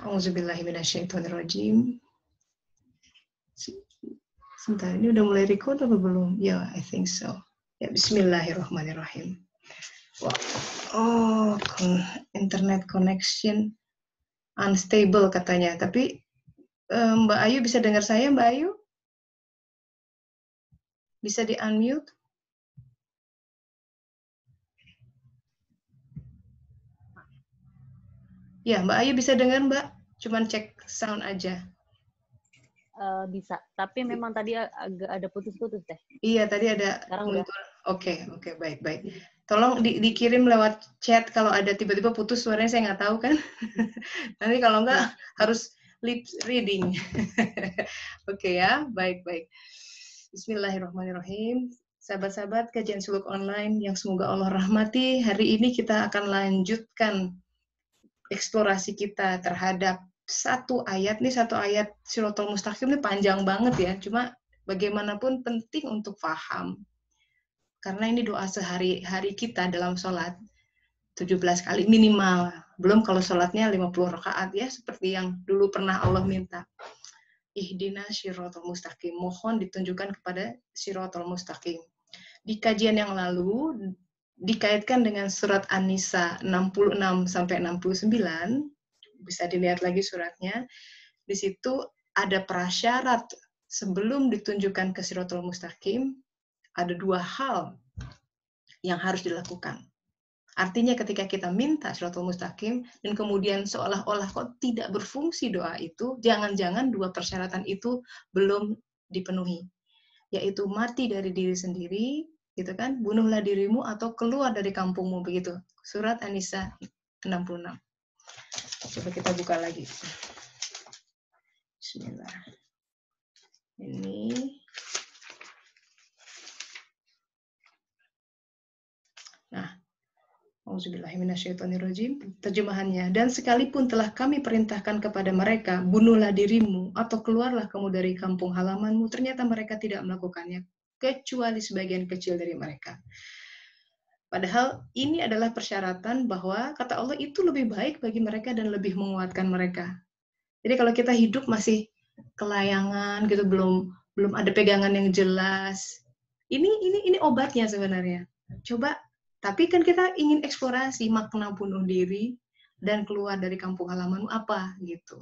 Auzubillahiminasyaitonirrajim. Sebentar, ini udah mulai record atau belum? Ya, I think so. Ya, bismillahirrahmanirrahim. Wow. Oh, internet connection unstable katanya. Tapi Mbak Ayu bisa dengar saya, Mbak Ayu? Bisa di-unmute? Ya, Mbak Ayu bisa dengar, Mbak? Cuman cek sound aja. Bisa, tapi memang tadi agak ada putus-putus deh. Iya, tadi ada Sekarang muncul. udah. Oke, baik. Tolong dikirim lewat chat kalau ada tiba-tiba putus suaranya, saya nggak tahu kan. Nanti kalau nggak harus lip reading. Oke ya, baik. Bismillahirrahmanirrahim. Sahabat-sahabat kajian suluk online yang semoga Allah rahmati, hari ini kita akan lanjutkan eksplorasi kita terhadap satu ayat Shirathul Mustaqim ini panjang banget ya, cuma bagaimanapun penting untuk paham. Karena ini doa sehari-hari kita dalam sholat, 17 kali minimal. Belum kalau sholatnya 50 rakaat ya, seperti yang dulu pernah Allah minta. Ihdinas Shirathul Mustaqim, mohon ditunjukkan kepada Shirathul Mustaqim. Di kajian yang lalu, dikaitkan dengan surat An-Nisa 66-69, bisa dilihat lagi suratnya, di situ ada prasyarat sebelum ditunjukkan ke Shirathul Mustaqim, ada dua hal yang harus dilakukan. Artinya ketika kita minta Shirathul Mustaqim dan kemudian seolah-olah kok tidak berfungsi doa itu, jangan-jangan dua persyaratan itu belum dipenuhi. Yaitu mati dari diri sendiri, gitu kan? Bunuhlah dirimu atau keluar dari kampungmu, begitu. Surat An-Nisa 66. Coba kita buka lagi. Bismillah. Ini Auzubillahiminasyaitonirrajim, terjemahannya. Dan sekalipun telah kami perintahkan kepada mereka, bunuhlah dirimu atau keluarlah kamu dari kampung halamanmu, ternyata mereka tidak melakukannya, kecuali sebagian kecil dari mereka. Padahal ini adalah persyaratan bahwa kata Allah itu lebih baik bagi mereka dan lebih menguatkan mereka. Jadi kalau kita hidup masih kelayangan gitu, belum ada pegangan yang jelas, ini obatnya sebenarnya. Coba. Tapi kan kita ingin eksplorasi makna bunuh diri dan keluar dari kampung halamanmu apa gitu.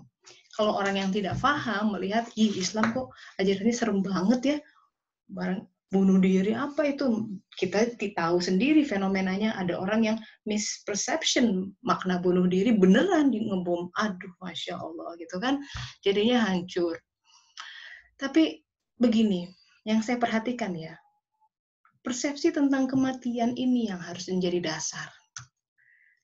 Kalau orang yang tidak paham melihat, Islam kok ajarannya serem banget ya, barang bunuh diri apa itu? Kita tahu sendiri fenomenanya, ada orang yang misperception makna bunuh diri, beneran di ngebom, aduh Masya Allah gitu kan, jadinya hancur. Tapi begini, yang saya perhatikan ya, persepsi tentang kematian ini yang harus menjadi dasar.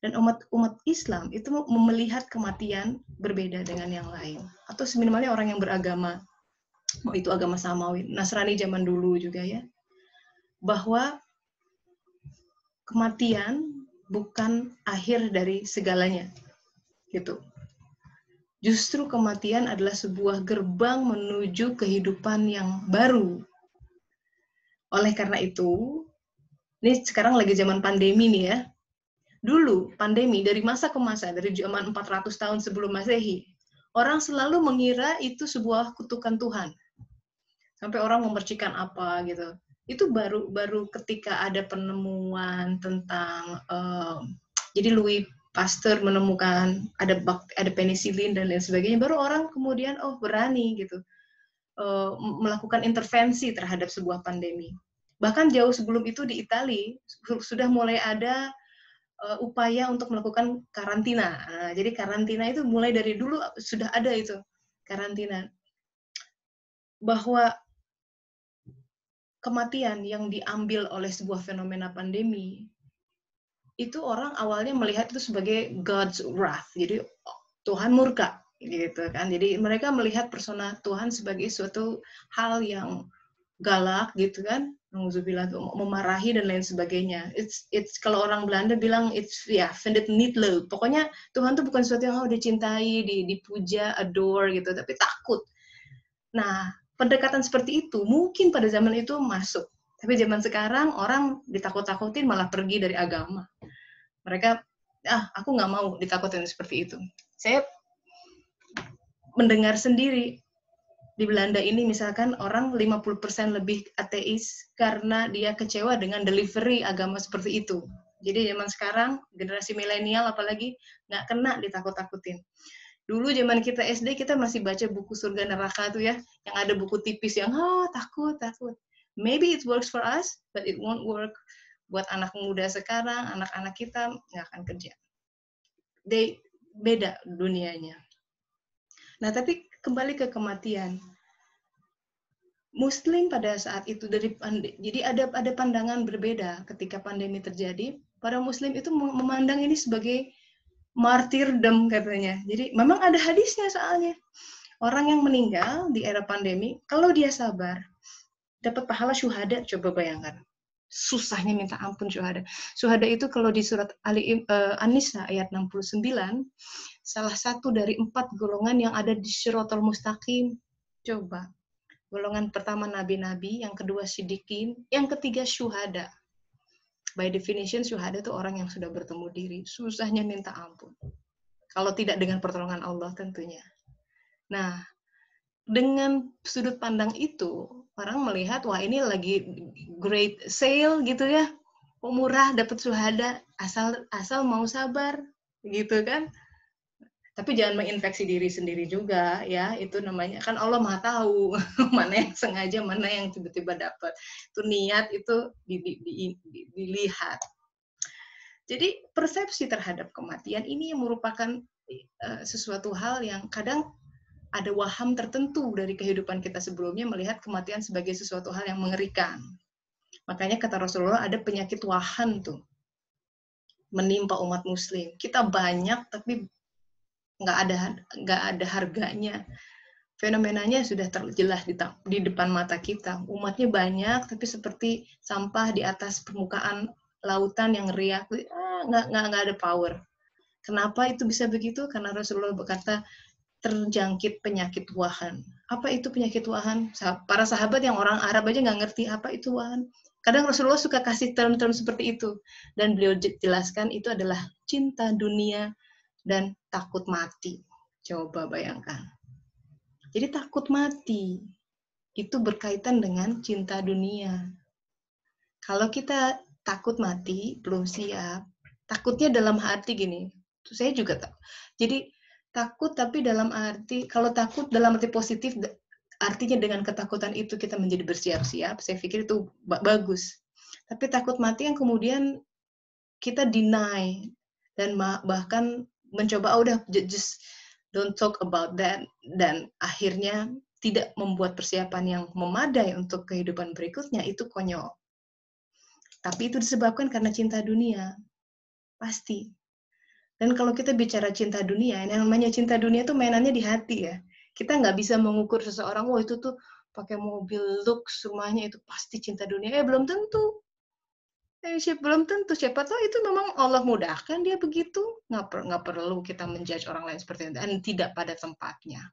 Dan umat Islam itu melihat kematian berbeda dengan yang lain. Atau seminimalnya orang yang beragama, mau itu agama Samawi, Nasrani zaman dulu juga ya, bahwa kematian bukan akhir dari segalanya. Gitu. Justru kematian adalah sebuah gerbang menuju kehidupan yang baru. Oleh karena itu, ini sekarang lagi zaman pandemi nih ya. Dulu pandemi dari masa ke masa, dari zaman 400 tahun sebelum Masehi, orang selalu mengira itu sebuah kutukan Tuhan. Sampai orang memercikan apa gitu. Itu baru ketika ada penemuan tentang jadi Louis Pasteur menemukan ada penisilin dan lain sebagainya, baru orang kemudian berani gitu melakukan intervensi terhadap sebuah pandemi. Bahkan jauh sebelum itu di Italia sudah mulai ada upaya untuk melakukan karantina. Nah, jadi karantina itu mulai dari dulu sudah ada itu karantina. Bahwa kematian yang diambil oleh sebuah fenomena pandemi itu orang awalnya melihat itu sebagai God's wrath. Jadi Tuhan murka gitu kan. Jadi mereka melihat persona Tuhan sebagai suatu hal yang galak gitu kan, memarahi dan lain sebagainya. It's kalau orang Belanda bilang it's vindt niet leuk. Pokoknya Tuhan tuh bukan sesuatu yang dicintai, dipuja, adore gitu, tapi takut. Nah, pendekatan seperti itu mungkin pada zaman itu masuk. Tapi zaman sekarang orang ditakut-takutin malah pergi dari agama. Mereka, aku nggak mau ditakutin seperti itu. Saya mendengar sendiri. Di Belanda ini misalkan orang 50% lebih ateis karena dia kecewa dengan delivery agama seperti itu. Jadi zaman sekarang, generasi milenial apalagi, nggak kena ditakut-takutin. Dulu zaman kita SD, kita masih baca buku surga neraka tuh ya, yang ada buku tipis yang, takut. Maybe it works for us, but it won't work buat anak muda sekarang, anak-anak kita nggak akan kerja. Beda dunianya. Nah, tapi kembali ke kematian. Muslim pada saat itu jadi ada pandangan berbeda ketika pandemi terjadi. Para Muslim itu memandang ini sebagai martyrdom katanya. Jadi memang ada hadisnya soalnya. Orang yang meninggal di era pandemi, kalau dia sabar, dapat pahala syuhada. Coba bayangkan. Susahnya minta ampun syuhada. Syuhada itu kalau di surat An-Nisa ayat 69, salah satu dari 4 golongan yang ada di Shiratal Mustaqim. Coba. Golongan pertama nabi-nabi, yang kedua siddiqin, yang ketiga syuhada. By definition, syuhada itu orang yang sudah bertemu diri. Susahnya minta ampun. Kalau tidak dengan pertolongan Allah tentunya. Nah, dengan sudut pandang itu, orang melihat, wah ini lagi great sale gitu ya. Murah, dapat syuhada, asal mau sabar. Gitu kan. Tapi jangan menginfeksi diri sendiri juga ya, itu namanya kan Allah Maha tahu mana yang sengaja, mana yang tiba-tiba dapat. Itu niat itu dilihat. Jadi persepsi terhadap kematian ini merupakan sesuatu hal yang kadang ada waham tertentu dari kehidupan kita sebelumnya melihat kematian sebagai sesuatu hal yang mengerikan. Makanya kata Rasulullah ada penyakit wahan tuh menimpa umat muslim. Kita banyak tapi nggak ada harganya. Fenomenanya sudah jelas di depan mata kita. Umatnya banyak, tapi seperti sampah di atas permukaan lautan yang riak. Nggak ada power. Kenapa itu bisa begitu? Karena Rasulullah berkata, terjangkit penyakit wahan. Apa itu penyakit wahan? Para sahabat yang orang Arab aja nggak ngerti apa itu wahan. Kadang Rasulullah suka kasih term-term seperti itu. Dan beliau jelaskan itu adalah cinta dunia dan takut mati. Coba bayangkan. Jadi takut mati itu berkaitan dengan cinta dunia. Kalau kita takut mati, belum siap. Takutnya dalam arti gini. Saya juga tahu. Jadi takut tapi dalam arti, kalau takut dalam arti positif, artinya dengan ketakutan itu kita menjadi bersiap-siap. Saya pikir itu bagus. Tapi takut mati yang kemudian kita deny dan bahkan mencoba udah just don't talk about that, dan akhirnya tidak membuat persiapan yang memadai untuk kehidupan berikutnya, itu konyol. Tapi itu disebabkan karena cinta dunia. Pasti. Dan kalau kita bicara cinta dunia, yang namanya cinta dunia itu mainannya di hati ya. Kita nggak bisa mengukur seseorang, wah itu tuh pakai mobil lux, rumahnya itu pasti cinta dunia. Belum tentu. Belum tentu, siapa tahu itu memang Allah mudahkan dia begitu, nggak perlu kita menjudge orang lain seperti itu, dan tidak pada tempatnya.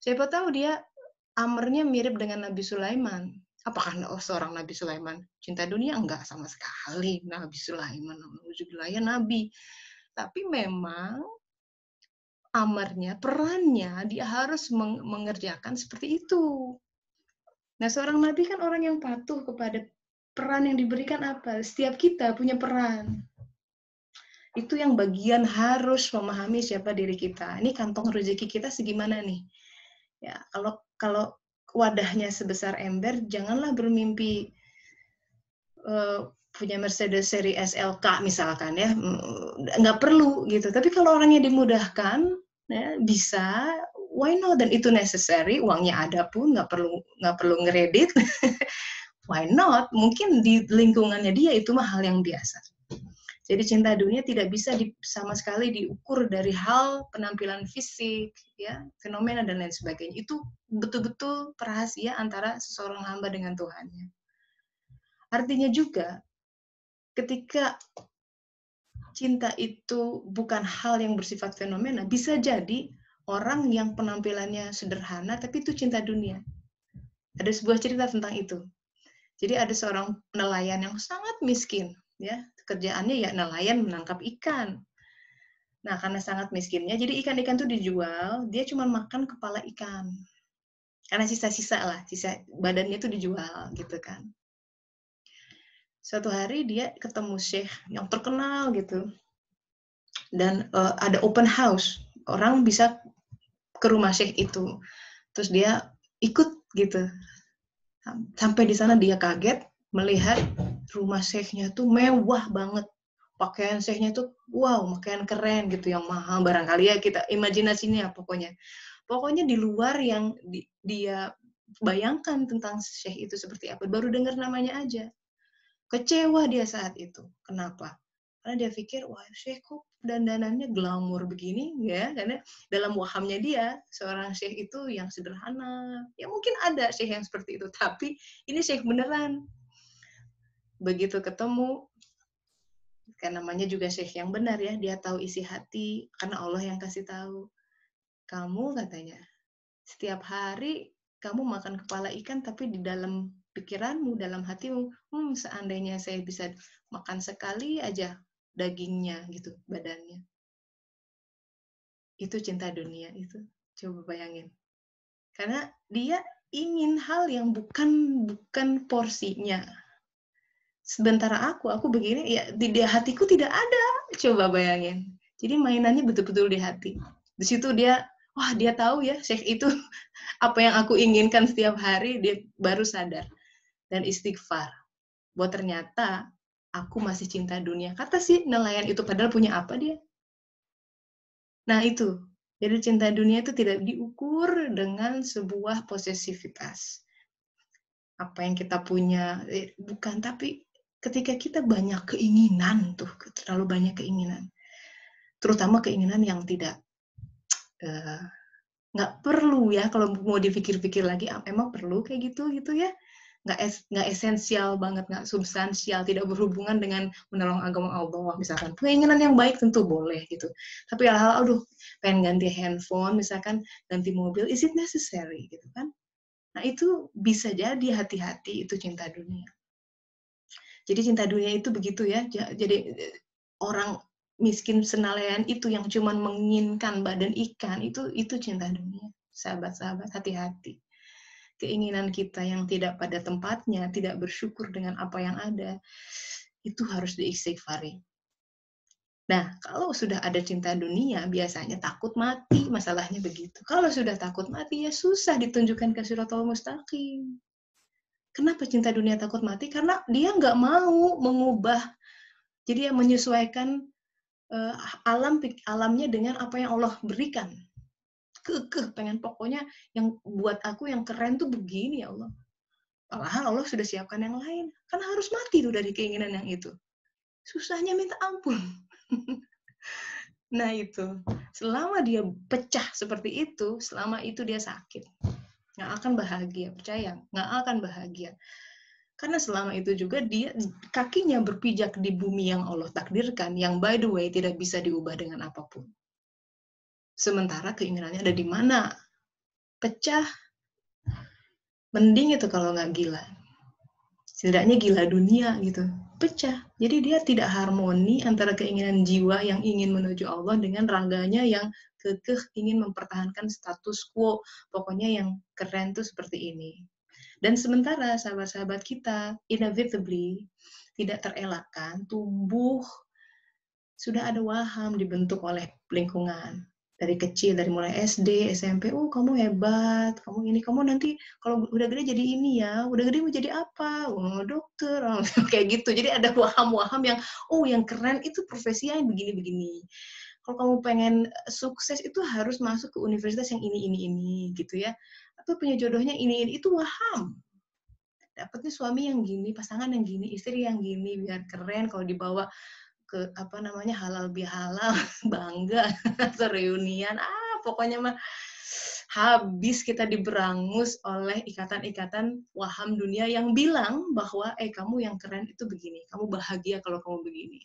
Siapa tahu dia amarnya mirip dengan Nabi Sulaiman. Apakah seorang Nabi Sulaiman cinta dunia? Enggak sama sekali. Nabi Sulaiman, ya Nabi. Tapi memang amarnya, perannya, dia harus mengerjakan seperti itu. Nah, seorang Nabi kan orang yang patuh kepada peran yang diberikan apa? Setiap kita punya peran. Itu yang bagian harus memahami siapa diri kita. Ini kantong rezeki kita segimana nih? Ya, kalau wadahnya sebesar ember, janganlah bermimpi punya Mercedes seri SLK misalkan ya. Nggak perlu gitu. Tapi kalau orangnya dimudahkan, ya, bisa, why not? Dan itu necessary, uangnya ada pun, nggak perlu ngeredit. Why not? Mungkin di lingkungannya dia itu mah hal yang biasa. Jadi cinta dunia tidak bisa sama sekali diukur dari hal penampilan fisik, ya, fenomena dan lain sebagainya. Itu betul-betul rahasia antara seseorang hamba dengan Tuhannya. Artinya juga, ketika cinta itu bukan hal yang bersifat fenomena, bisa jadi orang yang penampilannya sederhana, tapi itu cinta dunia. Ada sebuah cerita tentang itu. Jadi ada seorang nelayan yang sangat miskin, ya, kerjaannya ya nelayan menangkap ikan. Nah, karena sangat miskinnya, jadi ikan-ikan itu dijual, dia cuma makan kepala ikan. Karena sisa-sisa lah, sisa badannya itu dijual gitu kan. Suatu hari dia ketemu syekh yang terkenal gitu. Dan ada open house. Orang bisa ke rumah syekh itu. Terus dia ikut gitu. Sampai di sana dia kaget melihat rumah syekhnya tuh mewah banget. Pakaian syekhnya tuh wow, pakaian keren gitu yang mahal barangkali ya, kita imajinasinya pokoknya. Pokoknya di luar yang dia bayangkan tentang syekh itu seperti apa. Baru dengar namanya aja. Kecewa dia saat itu. Kenapa? Karena dia pikir, wah syekh kok dandanannya glamor begini ya, karena dalam wahamnya dia seorang syekh itu yang sederhana. Ya mungkin ada syekh yang seperti itu, tapi ini syekh beneran. Begitu ketemu, kan namanya juga syekh yang benar ya, dia tahu isi hati karena Allah yang kasih tahu. Kamu katanya, setiap hari kamu makan kepala ikan, tapi di dalam pikiranmu, dalam hatimu, seandainya saya bisa makan sekali aja dagingnya gitu, badannya. Itu cinta dunia itu. Coba bayangin. Karena dia ingin hal yang bukan porsinya. Sementara aku begini, ya di hatiku tidak ada. Coba bayangin. Jadi mainannya betul-betul di hati. Di situ dia, wah dia tahu ya, Syekh itu apa yang aku inginkan setiap hari, dia baru sadar. Dan istighfar. Bahwa ternyata aku masih cinta dunia. Kata si nelayan itu, padahal punya apa dia? Nah itu, jadi cinta dunia itu tidak diukur dengan sebuah posesivitas. Apa yang kita punya, bukan, tapi ketika kita banyak keinginan tuh, terlalu banyak keinginan. Terutama keinginan yang tidak, nggak perlu ya, kalau mau dipikir-pikir lagi, emang perlu kayak gitu ya? Nggak esensial banget, nggak substansial, tidak berhubungan dengan menolong agama Allah misalkan. Keinginan yang baik tentu boleh gitu. Tapi hal-hal, aduh, pengen ganti handphone, misalkan ganti mobil, is it necessary gitu kan? Nah itu bisa jadi hati-hati itu cinta dunia. Jadi cinta dunia itu begitu ya. Jadi orang miskin senalayan itu yang cuma menginginkan badan ikan, itu cinta dunia. Sahabat-sahabat, hati-hati. Keinginan kita yang tidak pada tempatnya, tidak bersyukur dengan apa yang ada, itu harus diistighfari. Nah, kalau sudah ada cinta dunia, biasanya takut mati, masalahnya begitu. Kalau sudah takut mati, ya susah ditunjukkan ke Siratal Mustaqim. Kenapa cinta dunia takut mati? Karena dia nggak mau mengubah, jadi dia menyesuaikan alamnya dengan apa yang Allah berikan. Pengen pokoknya yang buat aku yang keren tuh begini ya Allah. Padahal Allah sudah siapkan yang lain. Kan harus mati tuh dari keinginan yang itu. Susahnya minta ampun. Nah itu, selama dia pecah seperti itu, selama itu dia sakit. Nggak akan bahagia, percaya. Nggak akan bahagia. Karena selama itu juga dia kakinya berpijak di bumi yang Allah takdirkan, yang by the way tidak bisa diubah dengan apapun. Sementara keinginannya ada di mana? Pecah. Mending itu kalau nggak gila. Setidaknya gila dunia gitu. Pecah. Jadi dia tidak harmoni antara keinginan jiwa yang ingin menuju Allah dengan raganya yang kekeh ingin mempertahankan status quo. Pokoknya yang keren tuh seperti ini. Dan sementara sahabat-sahabat kita inevitably tidak terelakkan tumbuh, sudah ada waham dibentuk oleh lingkungan. Dari kecil, dari mulai SD, SMP, kamu hebat, kamu ini, kamu nanti kalau udah gede jadi ini ya, udah gede mau jadi apa? Dokter, kayak gitu. Jadi ada waham-waham yang, yang keren itu profesinya yang begini-begini. Kalau kamu pengen sukses itu harus masuk ke universitas yang ini, gitu ya. Atau punya jodohnya ini, itu waham. Dapatnya suami yang gini, pasangan yang gini, istri yang gini, biar keren kalau dibawa ke halal bihalal, bangga atau reunian, pokoknya mah habis kita diberangus oleh ikatan-ikatan waham dunia yang bilang bahwa kamu yang keren itu begini, kamu bahagia kalau kamu begini.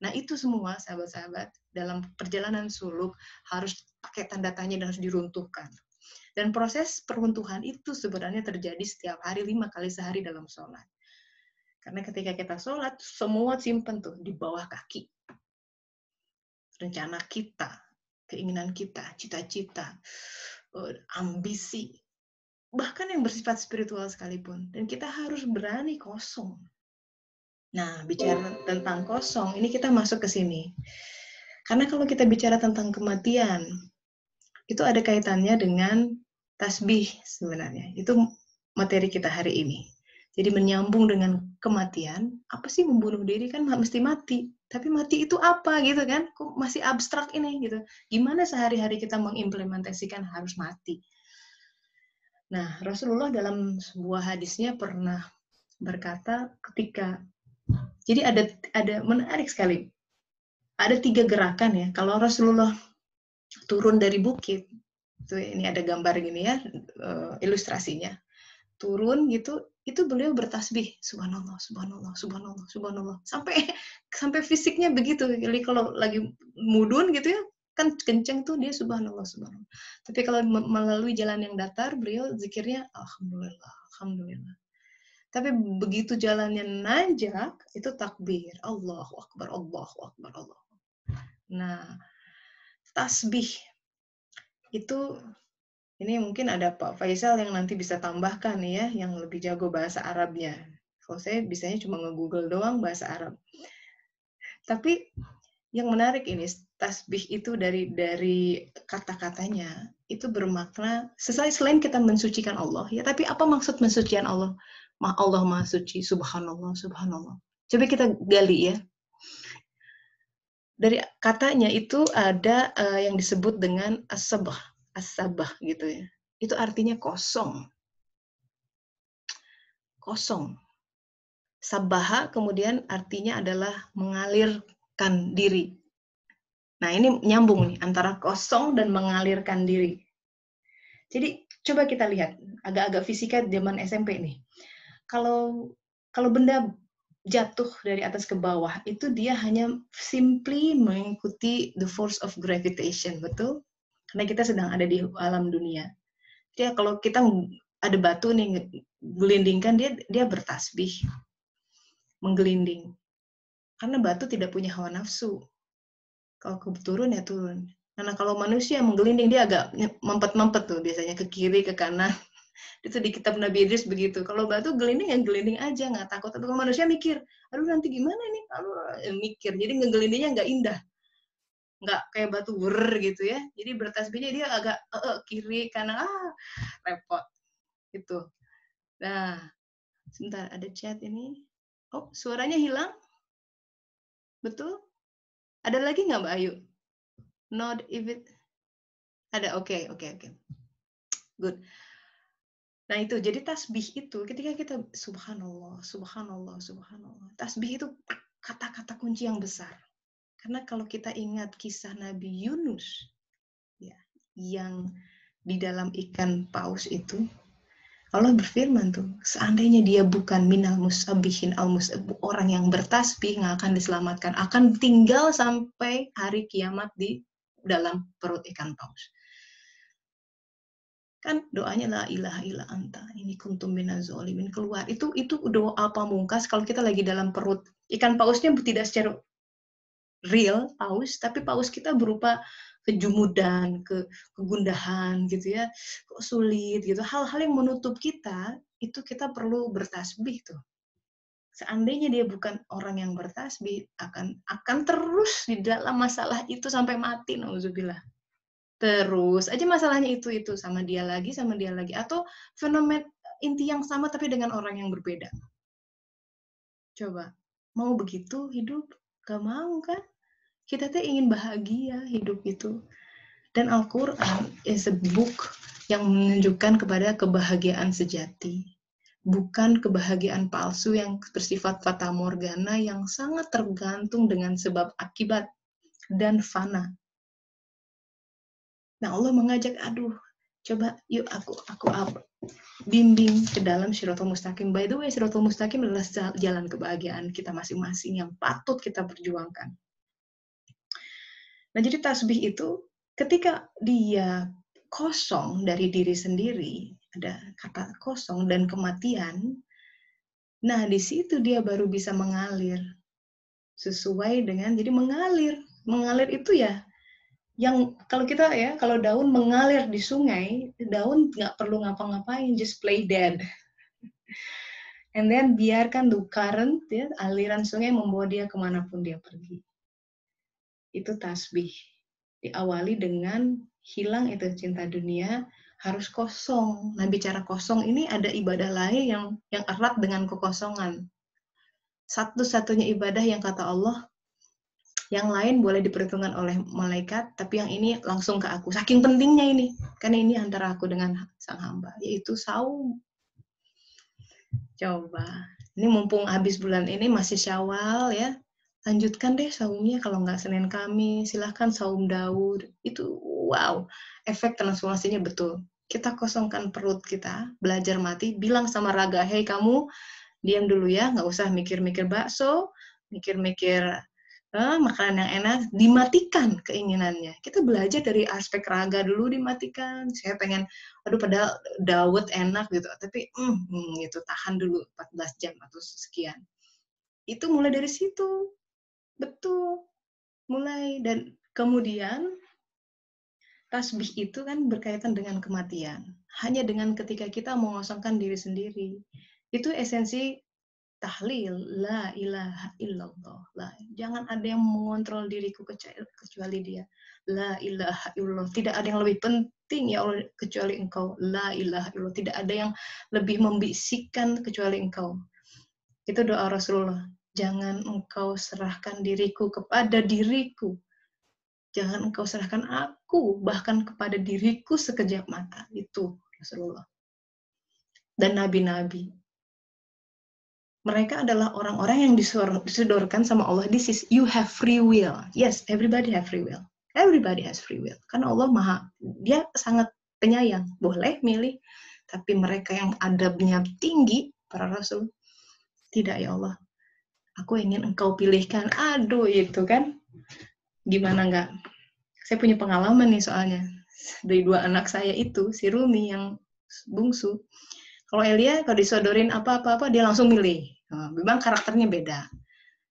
Nah itu semua sahabat-sahabat dalam perjalanan suluk harus pakai tanda tanya dan harus diruntuhkan. Dan proses peruntuhan itu sebenarnya terjadi setiap hari 5 kali sehari dalam sholat. Karena ketika kita sholat, semua simpen tuh di bawah kaki. rencana kita, keinginan kita, cita-cita, ambisi, bahkan yang bersifat spiritual sekalipun. Dan kita harus berani kosong. Nah, bicara tentang kosong, ini kita masuk ke sini. Karena kalau kita bicara tentang kematian, itu ada kaitannya dengan tasbih sebenarnya. Itu materi kita hari ini. Jadi menyambung dengan kematian, apa sih membunuh diri kan mesti mati. Tapi mati itu apa gitu kan? Kok masih abstrak ini gitu. Gimana sehari-hari kita mengimplementasikan harus mati? Nah, Rasulullah dalam sebuah hadisnya pernah berkata ketika, jadi ada menarik sekali. Ada 3 gerakan ya. Kalau Rasulullah turun dari bukit, tuh ini ada gambar gini ya, ilustrasinya. Turun gitu, itu beliau bertasbih, subhanallah, subhanallah, subhanallah, subhanallah. Sampai fisiknya begitu. Jadi kalau lagi mudun gitu ya, kan kenceng tuh dia subhanallah, subhanallah. Tapi kalau melalui jalan yang datar, beliau zikirnya alhamdulillah, alhamdulillah. Tapi begitu jalannya nanjak, itu takbir. Allahu Akbar, Allahu Akbar, Allah. Nah, tasbih itu, ini mungkin ada Pak Faisal yang nanti bisa tambahkan ya, yang lebih jago bahasa Arabnya. Kalau saya bisanya cuma nge-google doang bahasa Arab. Tapi yang menarik ini, tasbih itu dari kata-katanya, itu bermakna, selain kita mensucikan Allah, ya, tapi apa maksud mensucikan Allah? Allah Maha Suci, subhanallah, subhanallah. Coba kita gali ya. Dari katanya itu ada yang disebut dengan as-sabah gitu ya. Itu artinya kosong. Kosong. Sabaha kemudian artinya adalah mengalirkan diri. Nah, ini nyambung nih antara kosong dan mengalirkan diri. Jadi coba kita lihat agak-agak fisika zaman SMP nih. Kalau benda jatuh dari atas ke bawah, itu dia hanya simply mengikuti the force of gravitation, betul? Karena kita sedang ada di alam dunia. Jadi kalau kita ada batu nih gelindingkan, dia bertasbih, menggelinding. Karena batu tidak punya hawa nafsu. Kalau turun ya turun. Karena kalau manusia menggelinding, dia agak mempet-mempet tuh biasanya ke kiri, ke kanan. Itu di kitab Nabi Idris begitu. Kalau batu gelinding ya gelinding aja, nggak takut. Tapi kalau manusia mikir, aduh nanti gimana nih? Aduh, mikir. Jadi ngegelindingnya nggak indah. Nggak kayak batu gitu ya. Jadi bertasbihnya dia agak kiri, kanan, repot. Gitu. Nah, sebentar, ada chat ini. Oh, suaranya hilang? Betul? Ada lagi nggak Mbak Ayu? Not if it... Ada, oke. Good. Nah itu, jadi tasbih itu ketika kita subhanallah, subhanallah, subhanallah. Tasbih itu kata-kata kunci yang besar. Karena kalau kita ingat kisah Nabi Yunus, ya, yang di dalam ikan paus itu, Allah berfirman tuh, seandainya dia bukan minal musabbihin orang yang bertasbih nggak akan diselamatkan, akan tinggal sampai hari kiamat di dalam perut ikan paus. Kan doanya la ilaha illa anta ini kuntum minaz zalimin, keluar. Itu doa pamungkas kalau kita lagi dalam perut ikan pausnya, tidak secara real paus, tapi paus kita berupa kejumudan, kegundahan gitu ya, kok sulit gitu. Hal-hal yang menutup kita, itu kita perlu bertasbih tuh. Seandainya dia bukan orang yang bertasbih, akan terus di dalam masalah itu sampai mati, nauzubillah. Terus aja masalahnya itu sama dia lagi, atau fenomen inti yang sama tapi dengan orang yang berbeda. Coba, mau begitu hidup? Gak mau kan? Kita tuh ingin bahagia hidup itu. Dan Al-Quran is a book yang menunjukkan kepada kebahagiaan sejati. Bukan kebahagiaan palsu yang bersifat fata morgana yang sangat tergantung dengan sebab akibat dan fana. Nah, Allah mengajak, coba yuk aku bimbing ke dalam Shirathul Mustaqim. By the way, Shirathul Mustaqim adalah jalan kebahagiaan kita masing-masing yang patut kita perjuangkan. Nah, jadi tasbih itu ketika dia kosong dari diri sendiri, ada kata kosong dan kematian, nah di situ dia baru bisa mengalir sesuai dengan, jadi mengalir Mengalir itu ya, yang kalau kita ya, kalau daun mengalir di sungai, daun nggak perlu ngapa-ngapain, just play dead. And then biarkan the current, ya, aliran sungai membawa dia kemanapun dia pergi. Itu tasbih. Diawali dengan hilang itu cinta dunia, harus kosong. Nah, bicara kosong ini ada ibadah lain yang erat dengan kekosongan. Satu-satunya ibadah yang kata Allah, yang lain boleh diperhitungkan oleh malaikat, tapi yang ini langsung ke aku. Saking pentingnya ini, karena ini antara aku dengan sang hamba, yaitu saum. Coba, ini mumpung habis bulan ini masih Syawal ya, lanjutkan deh saumnya. Kalau nggak Senin Kamis, silahkan saum Daud. Itu wow, efek transformasinya betul. Kita kosongkan perut kita, belajar mati, bilang sama raga, hei kamu, diam dulu ya, nggak usah mikir-mikir bakso, mikir-mikir makanan yang enak, dimatikan keinginannya. Kita belajar dari aspek raga dulu, dimatikan. Saya pengen, aduh padahal Daud enak gitu, tapi gitu, tahan dulu 14 jam atau sekian. Itu mulai dari situ, betul. Mulai, dan kemudian tasbih itu kan berkaitan dengan kematian. Hanya dengan ketika kita mengosongkan diri sendiri. Itu esensi tahlil, la ilaha illallah. Jangan ada yang mengontrol diriku kecuali dia. La ilaha illallah. Tidak ada yang lebih penting ya Allah kecuali engkau. La ilaha illallah. Tidak ada yang lebih membisikkan kecuali engkau. Itu doa Rasulullah. Jangan engkau serahkan diriku kepada diriku. Jangan engkau serahkan aku bahkan kepada diriku sekejap mata. Itu Rasulullah. Dan nabi-nabi. Mereka adalah orang-orang yang disodorkan sama Allah. This is, you have free will. Yes, everybody have free will. Everybody has free will. Karena Allah dia sangat penyayang. Boleh milih. Tapi mereka yang adabnya tinggi, para rasul, tidak ya Allah. Aku ingin engkau pilihkan. Aduh, itu kan. Gimana enggak? Saya punya pengalaman nih soalnya. Dari 2 anak saya itu, si Rumi yang bungsu. Kalau Elia, kalau disodorin apa-apa, dia langsung milih. Nah, memang karakternya beda.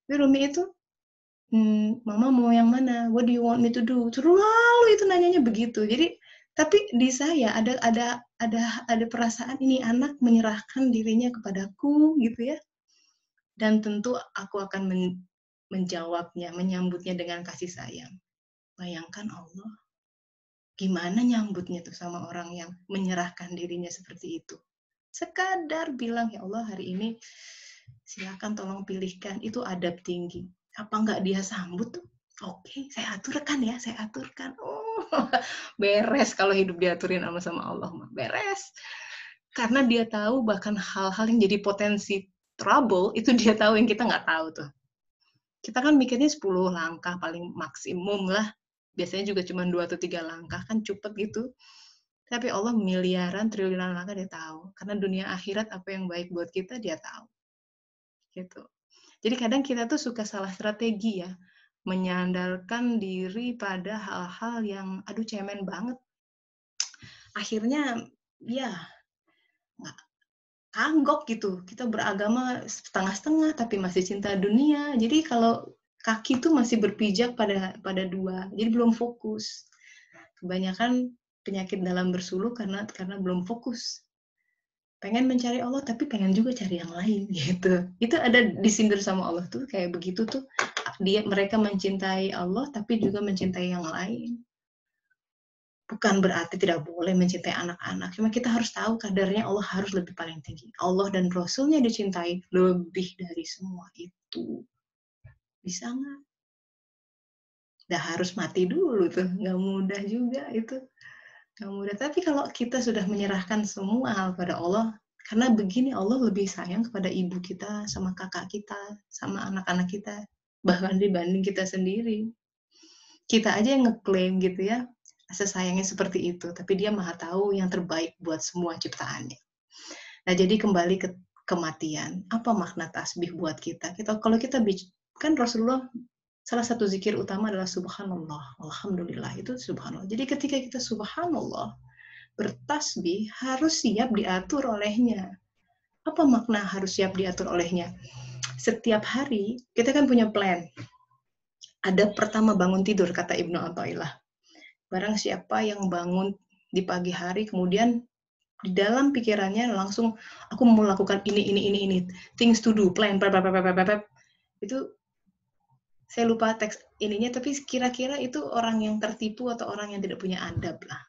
Tapi Rumi itu, Mama mau yang mana? What do you want me to do? Terlalu itu nanyanya begitu. Jadi, tapi di saya ada perasaan ini anak menyerahkan dirinya kepadaku, gitu ya. Dan tentu aku akan menjawabnya, menyambutnya dengan kasih sayang. Bayangkan Allah, gimana nyambutnya tuh sama orang yang menyerahkan dirinya seperti itu. Sekadar bilang, ya Allah hari ini silakan tolong pilihkan, itu adab tinggi. Apa enggak dia sambut tuh? Oke, saya aturkan ya, saya aturkan. Oh, beres kalau hidup diaturin sama Allah, beres. Karena dia tahu bahkan hal-hal yang jadi potensi trouble, itu dia tahu yang kita nggak tahu tuh. Kita kan mikirnya 10 langkah paling maksimum lah. Biasanya juga cuma 2 atau 3 langkah, kan cepet gitu. Tapi Allah miliaran, triliunan langkah dia tahu. Karena dunia akhirat apa yang baik buat kita, dia tahu. Gitu. Jadi kadang kita tuh suka salah strategi ya. Menyandarkan diri pada hal-hal yang, aduh cemen banget. Akhirnya, ya, nggak kanggok gitu. Kita beragama setengah-setengah, tapi masih cinta dunia. Jadi kalau kaki tuh masih berpijak pada 2. Jadi belum fokus. Kebanyakan penyakit dalam bersuluh karena belum fokus. Pengen mencari Allah tapi pengen juga cari yang lain gitu. Itu ada disindir sama Allah tuh kayak begitu tuh. Mereka mencintai Allah tapi juga mencintai yang lain. Bukan berarti tidak boleh mencintai anak-anak. Cuma kita harus tahu kadarnya Allah harus lebih paling tinggi. Allah dan Rasulnya dicintai lebih dari semua itu. Bisa nggak? Udah harus mati dulu tuh. Nggak mudah juga itu. Nggak mudah. Tapi kalau kita sudah menyerahkan semua hal pada Allah, karena begini Allah lebih sayang kepada ibu kita, sama kakak kita, sama anak-anak kita, bahkan dibanding kita sendiri. Kita aja yang ngeklaim gitu ya, sayangnya seperti itu, tapi dia maha tahu yang terbaik buat semua ciptaannya. Nah, jadi kembali ke kematian. Apa makna tasbih buat kita? Kalau kita kan Rasulullah salah satu zikir utama adalah subhanallah, alhamdulillah, itu subhanallah. Jadi ketika kita subhanallah, bertasbih harus siap diatur olehnya. Apa makna harus siap diatur olehnya? Setiap hari kita kan punya plan. Ada pertama bangun tidur, kata Ibnu Athaillah. Barang siapa yang bangun di pagi hari, kemudian di dalam pikirannya langsung aku mau melakukan ini, things to do, plan, itu saya lupa teks ininya, tapi kira-kira itu orang yang tertipu atau orang yang tidak punya adab lah.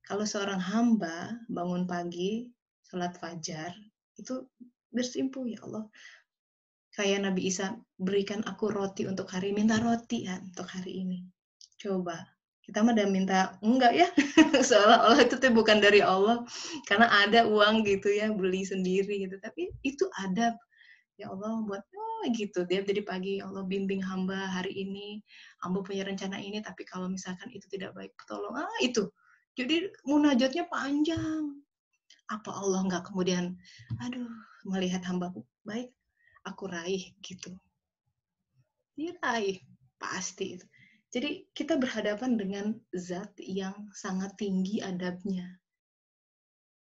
Kalau seorang hamba bangun pagi, sholat fajar, itu bersimpuh, ya Allah, kayak Nabi Isa, berikan aku roti untuk hari, minta roti ya untuk hari ini. Coba, kita mah udah minta enggak ya, seolah-olah itu tuh bukan dari Allah, karena ada uang gitu ya, beli sendiri gitu, tapi itu adab. Ya Allah, buat gitu dia dari pagi, Allah bimbing hamba hari ini, hamba punya rencana ini, tapi kalau misalkan itu tidak baik, tolong itu. Jadi munajatnya panjang. Apa Allah nggak kemudian, aduh, melihat hambaku baik, aku raih gitu. Diraih, pasti itu. Jadi kita berhadapan dengan zat yang sangat tinggi adabnya.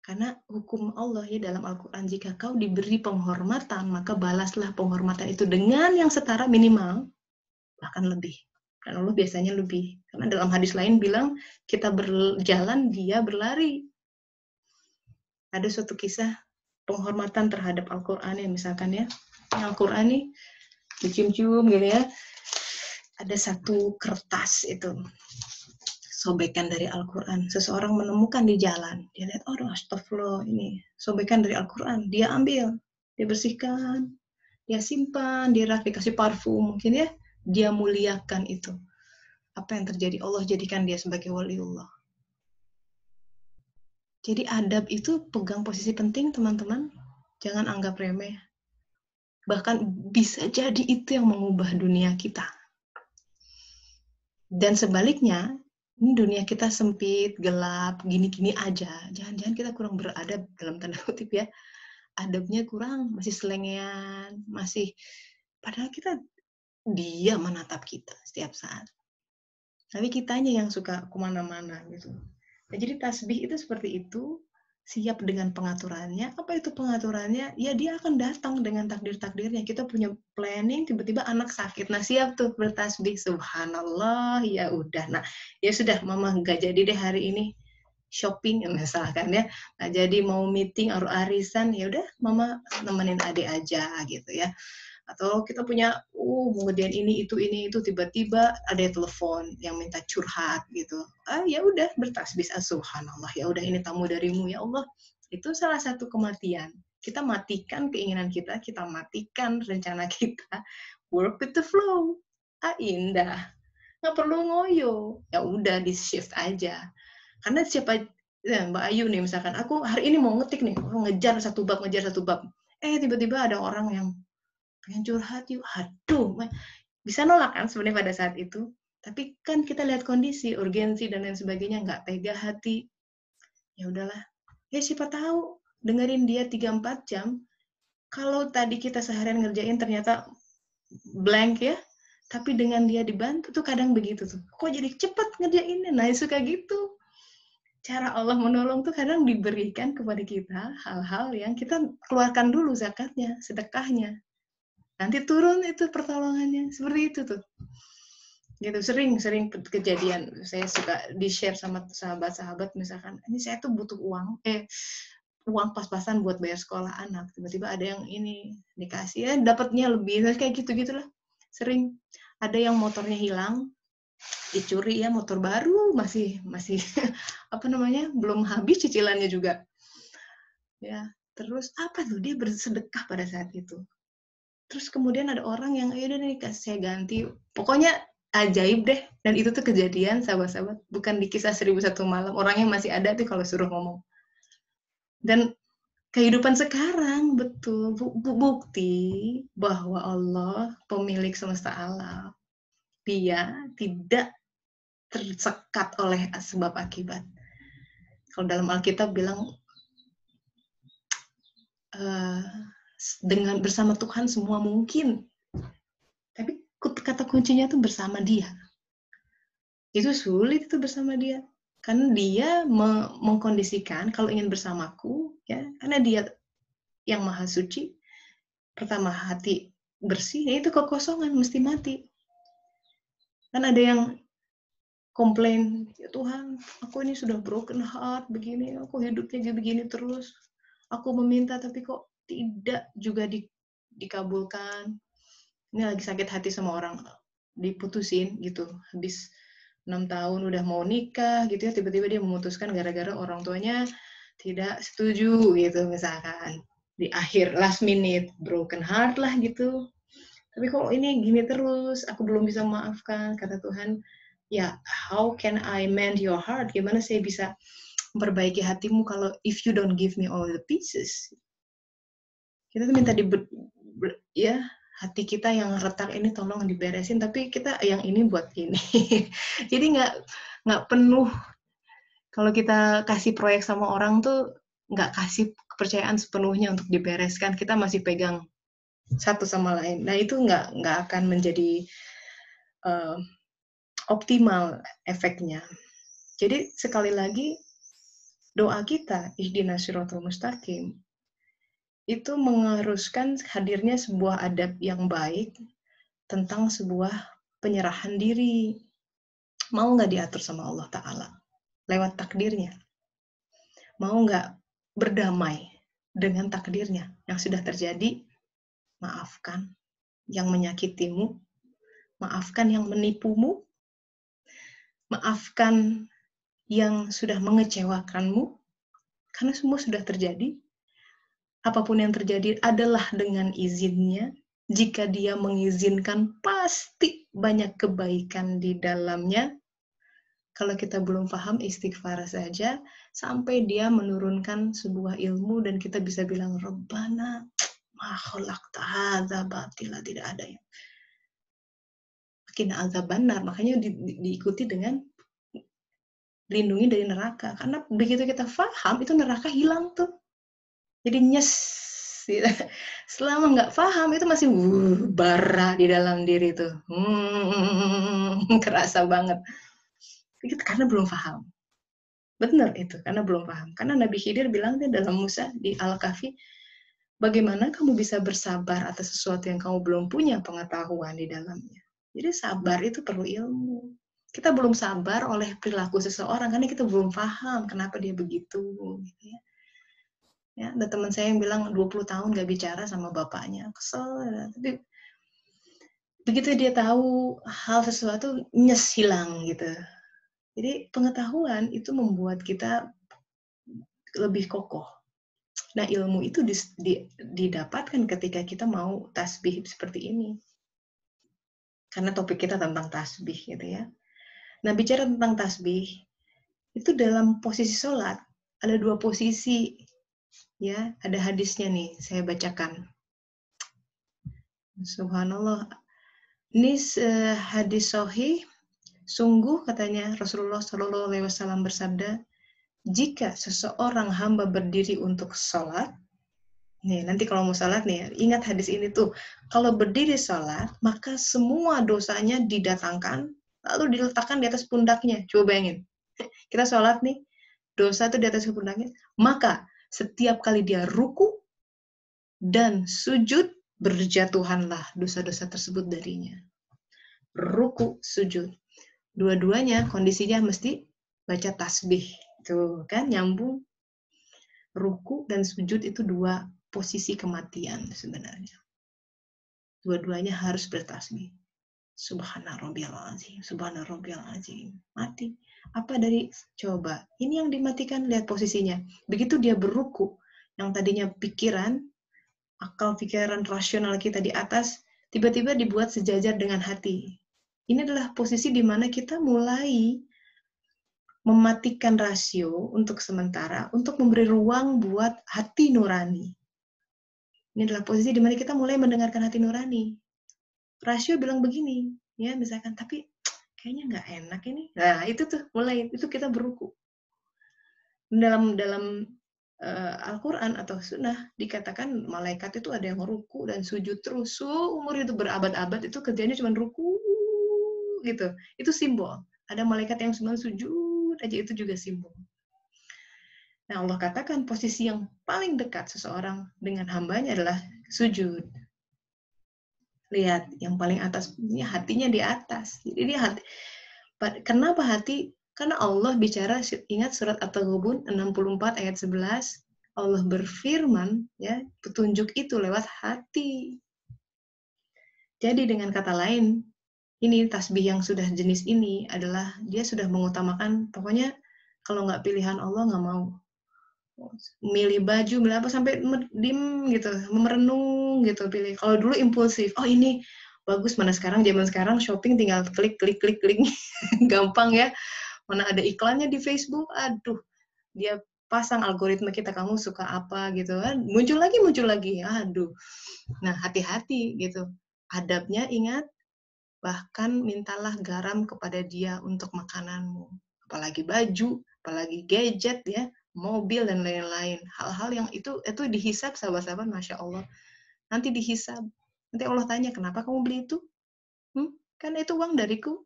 Karena hukum Allah ya dalam Al-Quran, jika kau diberi penghormatan, maka balaslah penghormatan itu dengan yang setara minimal, bahkan lebih. Dan Allah biasanya lebih. Karena dalam hadis lain bilang, kita berjalan, dia berlari. Ada suatu kisah penghormatan terhadap Al-Quran ya, misalkan ya, Al-Quran nih, dicium-cium gitu ya, ada satu kertas itu, sobekan dari Al-Quran. Seseorang menemukan di jalan. Dia lihat, oh astagfirullah, ini sobekan dari Al-Quran. Dia ambil, dia bersihkan, dia simpan, dia dikasih parfum mungkin ya. Dia muliakan itu. Apa yang terjadi? Allah jadikan dia sebagai waliullah. Jadi adab itu pegang posisi penting, teman-teman. Jangan anggap remeh. Bahkan bisa jadi itu yang mengubah dunia kita. Dan sebaliknya, ini dunia kita sempit, gelap, gini-gini aja. Jangan-jangan kita kurang beradab, dalam tanda kutip ya. Adabnya kurang, masih selengean, masih... Padahal dia menatap kita setiap saat. Tapi kitanya yang suka kemana-mana gitu. Nah, jadi tasbih itu seperti itu, siap dengan pengaturannya. Apa itu pengaturannya? Ya dia akan datang dengan takdir-takdirnya. Kita punya planning, tiba-tiba anak sakit. Nah siap tuh bertasbih, subhanallah, ya udah. Nah ya sudah, mama nggak jadi deh hari ini shopping misalkan ya. Nah jadi mau meeting arisan, ya udah mama nemenin adik aja gitu ya. Atau kita punya mau ngerjain ini itu, tiba-tiba ada telepon yang minta curhat gitu, ya udah bertasbih, subhanallah, ya udah ini tamu darimu ya Allah. Itu salah satu kematian, kita matikan keinginan kita matikan rencana kita, work with the flow. Indah, nggak perlu ngoyo, ya udah di shift aja. Karena siapa ya, Mbak Ayu nih misalkan, aku hari ini mau ngetik nih, ngejar satu bab, tiba-tiba ada orang yang pengen curhat yuk, aduh, bisa nolak kan sebenarnya pada saat itu. Tapi kan kita lihat kondisi, urgensi dan lain sebagainya, nggak tega hati. Ya udahlah. Ya siapa tahu dengerin dia 3-4 jam. Kalau tadi kita seharian ngerjain ternyata blank ya, tapi dengan dia dibantu tuh kadang begitu tuh. Kok jadi cepet ngerjainnya? Nah, suka gitu. Cara Allah menolong tuh kadang diberikan kepada kita hal-hal yang kita keluarkan dulu zakatnya, sedekahnya. Nanti turun itu pertolongannya, seperti itu tuh. Gitu, sering kejadian. Saya suka di-share sama sahabat-sahabat, misalkan, ini saya tuh butuh uang pas-pasan buat bayar sekolah anak. Tiba-tiba ada yang ini dikasih, ya dapatnya lebih, kayak gitu-gitulah. Sering ada yang motornya hilang, dicuri ya, motor baru, masih apa namanya, belum habis cicilannya juga. Ya, terus apa tuh, dia bersedekah pada saat itu. Terus kemudian ada orang yang, ya udah nih saya ganti. Pokoknya ajaib deh. Dan itu tuh kejadian, sahabat-sahabat. Bukan di kisah 1001 malam. Orangnya masih ada tuh kalau suruh ngomong. Dan kehidupan sekarang, betul. Bukti bahwa Allah, pemilik semesta alam, dia tidak tersekat oleh sebab akibat. Kalau dalam Alkitab bilang, dengan bersama Tuhan semua mungkin. Tapi kata kuncinya tuh bersama dia. Itu sulit itu bersama dia. Karena dia mengkondisikan kalau ingin bersamaku, ya, karena dia yang maha suci, pertama hati bersih, ya itu kekosongan, mesti mati. Kan ada yang komplain, ya Tuhan, aku ini sudah broken heart begini, aku hidupnya begini terus. Aku meminta tapi kok tidak juga dikabulkan. Ini lagi sakit hati sama orang, diputusin gitu. Habis 6 tahun udah mau nikah gitu ya, tiba-tiba dia memutuskan gara-gara orang tuanya tidak setuju gitu misalkan. Di akhir last minute broken heart lah gitu. Tapi kok ini gini terus, aku belum bisa memaafkan, kata Tuhan. Ya, how can I mend your heart? Gimana saya bisa memperbaiki hatimu kalau if you don't give me all the pieces? Kita tuh minta ya, hati kita yang retak ini tolong diberesin, tapi kita yang ini buat ini. Jadi nggak penuh. Kalau kita kasih proyek sama orang tuh nggak kasih kepercayaan sepenuhnya untuk dibereskan, kita masih pegang satu sama lain. Nah itu nggak akan menjadi optimal efeknya. Jadi sekali lagi doa kita ihdinas siratal mustaqim itu mengharuskan hadirnya sebuah adab yang baik tentang sebuah penyerahan diri. Mau nggak diatur sama Allah Ta'ala lewat takdirnya? Mau nggak berdamai dengan takdirnya yang sudah terjadi? Maafkan yang menyakitimu, maafkan yang menipumu, maafkan yang sudah mengecewakanmu, karena semua sudah terjadi. Apapun yang terjadi adalah dengan izinnya. Jika dia mengizinkan, pasti banyak kebaikan di dalamnya. Kalau kita belum paham, istighfar saja, sampai dia menurunkan sebuah ilmu, dan kita bisa bilang, Rabbana, ma khalaqta hadza batila, tidak ada yang kina azab benar. Makanya diikuti dengan lindungi dari neraka. Karena begitu kita paham, itu neraka hilang tuh. Jadi nyes. Gitu. Selama nggak paham, itu masih bara di dalam diri tuh. Kerasa banget. Itu karena belum paham. Benar itu, karena belum paham. Karena Nabi Khidir bilang dia dalam Musa di Al-Kahfi, bagaimana kamu bisa bersabar atas sesuatu yang kamu belum punya pengetahuan di dalamnya. Jadi sabar itu perlu ilmu. Kita belum sabar oleh perilaku seseorang karena kita belum paham kenapa dia begitu. Gitu ya. Ya, ada teman saya yang bilang 20 tahun gak bicara sama bapaknya. Kesel. Ya. Tapi begitu dia tahu hal sesuatu, nyes hilang gitu. Jadi pengetahuan itu membuat kita lebih kokoh. Nah, ilmu itu didapatkan ketika kita mau tasbih seperti ini. Karena topik kita tentang tasbih gitu ya. Nah, bicara tentang tasbih, itu dalam posisi sholat, ada dua posisi. Ya, ada hadisnya nih, saya bacakan. Subhanallah. Ini hadis sahih, sungguh katanya Rasulullah Shallallahu Alaihi Wasallam bersabda, jika seseorang hamba berdiri untuk sholat, nih nanti kalau mau sholat nih, ingat hadis ini tuh, kalau berdiri sholat, maka semua dosanya didatangkan, lalu diletakkan di atas pundaknya. Coba bayangin, kita sholat nih, dosa itu di atas pundaknya, maka setiap kali dia ruku dan sujud, berjatuhanlah dosa-dosa tersebut darinya. Ruku, sujud. Dua-duanya kondisinya mesti baca tasbih. Tuh kan nyambung. Ruku dan sujud itu dua posisi kematian sebenarnya. Dua-duanya harus bertasbih. Subhana rabbiyal azim, subhana rabbiyal azim. Mati. Apa dari coba? Ini yang dimatikan, lihat posisinya. Begitu dia berruku, yang tadinya pikiran, akal pikiran rasional kita di atas, tiba-tiba dibuat sejajar dengan hati. Ini adalah posisi di mana kita mulai mematikan rasio untuk sementara, untuk memberi ruang buat hati nurani. Ini adalah posisi di mana kita mulai mendengarkan hati nurani. Rasio bilang begini, ya misalkan, tapi kayaknya nggak enak ini. Nah itu tuh mulai, itu kita berruku. Dalam Al-Quran atau Sunnah dikatakan malaikat itu ada yang ruku dan sujud terus, umur itu berabad-abad itu kerjanya cuma ruku gitu. Itu simbol. Ada malaikat yang cuma sujud aja, itu juga simbol. Nah Allah katakan posisi yang paling dekat seseorang dengan hambanya adalah sujud. Lihat, yang paling atas ini hatinya di atas. Jadi dia hati. Kenapa hati? Karena Allah bicara, ingat surat At-Taghabun 64 ayat 11, Allah berfirman, ya, petunjuk itu lewat hati. Jadi dengan kata lain, ini tasbih yang sudah jenis ini adalah dia sudah mengutamakan, pokoknya kalau nggak pilihan Allah nggak mau. Milih baju, milih apa, sampai dim gitu, merenung gitu pilih. Kalau dulu impulsif, oh ini bagus, mana sekarang, zaman sekarang shopping tinggal klik, klik, klik, klik, gampang ya. Mana ada iklannya di Facebook, aduh, dia pasang algoritma kita, kamu suka apa gitu kan, muncul lagi, aduh. Nah, hati-hati gitu. Adabnya ingat, bahkan mintalah garam kepada dia untuk makananmu. Apalagi baju, apalagi gadget ya, mobil dan lain-lain. Hal-hal yang itu dihisab sahabat-sahabat, Masya Allah. Nanti dihisab. Nanti Allah tanya, kenapa kamu beli itu? Kan itu uang dariku.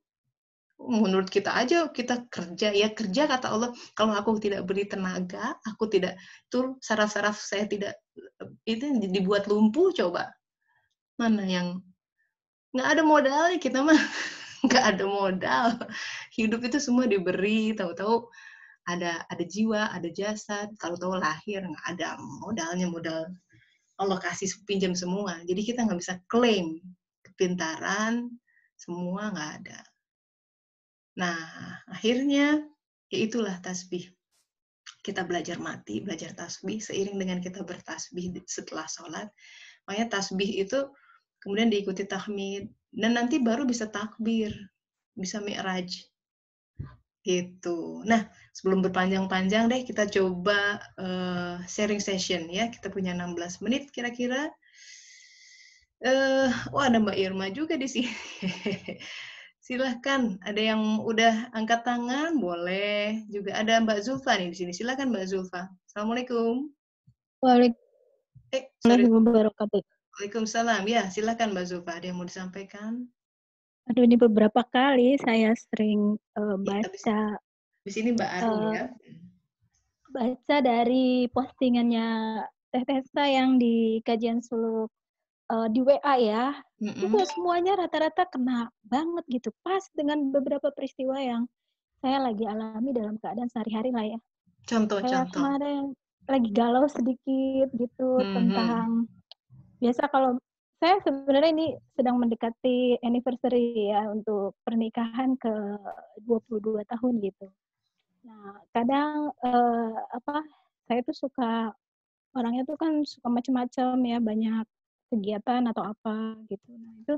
Menurut kita aja, kita kerja, ya kerja kata Allah. Kalau aku tidak beri tenaga, aku tidak, itu saraf-saraf saya tidak, itu dibuat lumpuh, coba. Mana yang, nggak ada modalnya kita mah. Nggak ada modal. Hidup itu semua diberi, tahu-tahu ada jiwa, ada jasad, tahu-tahu lahir, nggak ada modalnya, modal Allah kasih pinjam semua. Jadi kita nggak bisa klaim kepintaran, semua nggak ada. Nah, akhirnya ya itulah tasbih. Kita belajar mati, belajar tasbih seiring dengan kita bertasbih setelah sholat. Makanya tasbih itu kemudian diikuti tahmid, dan nanti baru bisa takbir, bisa mi'raj. Gitu. Nah, sebelum berpanjang-panjang deh, kita coba sharing session ya. Kita punya 16 menit kira-kira. Ada Mbak Irma juga di sini. Silahkan, ada yang udah angkat tangan, boleh. Juga ada Mbak Zulfa nih di sini. Silahkan Mbak Zulfa. Assalamualaikum. Sorry. Waalaikumsalam wabarakatuh. Waalaikumsalam. Ya, silahkan Mbak Zulfa. Ada yang mau disampaikan? Aduh, ini beberapa kali saya sering Ya, di sini Mbak Arum ya. Baca dari postingannya Teh Tessa yang di kajian suluk di WA ya. Itu semuanya rata-rata kena banget gitu. Pas dengan beberapa peristiwa yang saya lagi alami dalam keadaan sehari-hari lah ya. Contoh. Kemarin lagi galau sedikit gitu tentang, biasa kalau saya sebenarnya ini sedang mendekati anniversary ya untuk pernikahan ke 22 tahun gitu. Nah, kadang saya tuh suka, orangnya tuh kan suka macam-macam ya, banyak kegiatan atau apa gitu. Nah, itu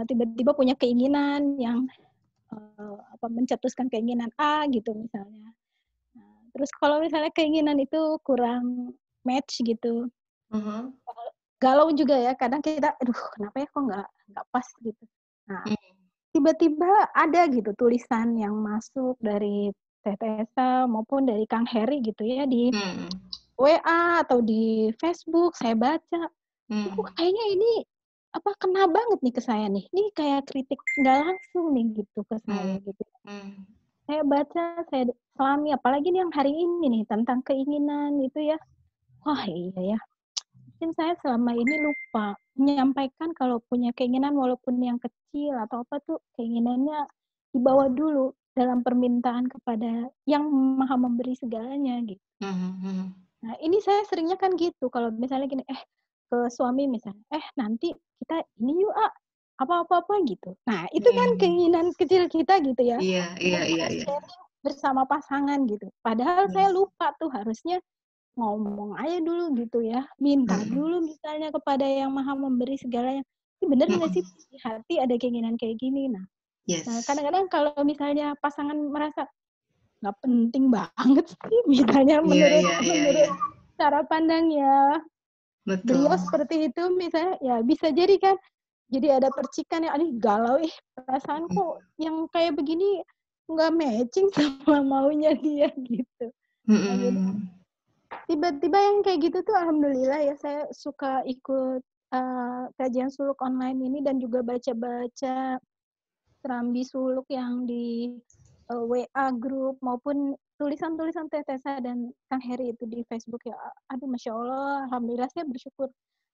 tiba-tiba punya keinginan yang mencetuskan keinginan A gitu misalnya. Nah, terus kalau misalnya keinginan itu kurang match gitu, galau juga ya, kadang kita, aduh kenapa ya kok nggak pas gitu. Nah, tiba-tiba ada gitu tulisan yang masuk dari Teh Tessa maupun dari Kang Heri gitu ya di WA atau di Facebook, saya baca. Kayaknya ini kena banget nih ke saya nih. Ini kayak kritik nggak langsung nih gitu ke saya gitu. Saya baca, saya selami, apalagi nih yang hari ini nih tentang keinginan itu ya. Wah iya ya. Mungkin saya selama ini lupa menyampaikan kalau punya keinginan walaupun yang kecil atau apa tuh keinginannya dibawa dulu dalam permintaan kepada yang maha memberi segalanya gitu. Nah ini saya seringnya kan gitu, kalau misalnya gini, ke suami misalnya, nanti kita ini yuk apa-apa gitu. Nah itu kan keinginan kecil kita gitu ya. Iya. Sharing bersama pasangan gitu. Padahal saya lupa tuh harusnya ngomong aja dulu gitu ya, minta dulu misalnya kepada yang maha memberi segalanya. Ini bener nggak sih di hati ada keinginan kayak gini? Nah, kadang-kadang kalau misalnya pasangan merasa nggak penting banget sih, misalnya menurut cara pandangnya beliau seperti itu misalnya, ya bisa jadi kan, jadi ada percikan ya, aduh galau perasaanku yang kayak begini nggak matching sama maunya dia gitu. Nah, jadi tiba-tiba yang kayak gitu tuh alhamdulillah ya, saya suka ikut kajian suluk online ini dan juga baca-baca serambi suluk yang di WA grup maupun tulisan-tulisan Teh Tessa dan Kang Heri itu di Facebook ya. Aduh Masya Allah, alhamdulillah saya bersyukur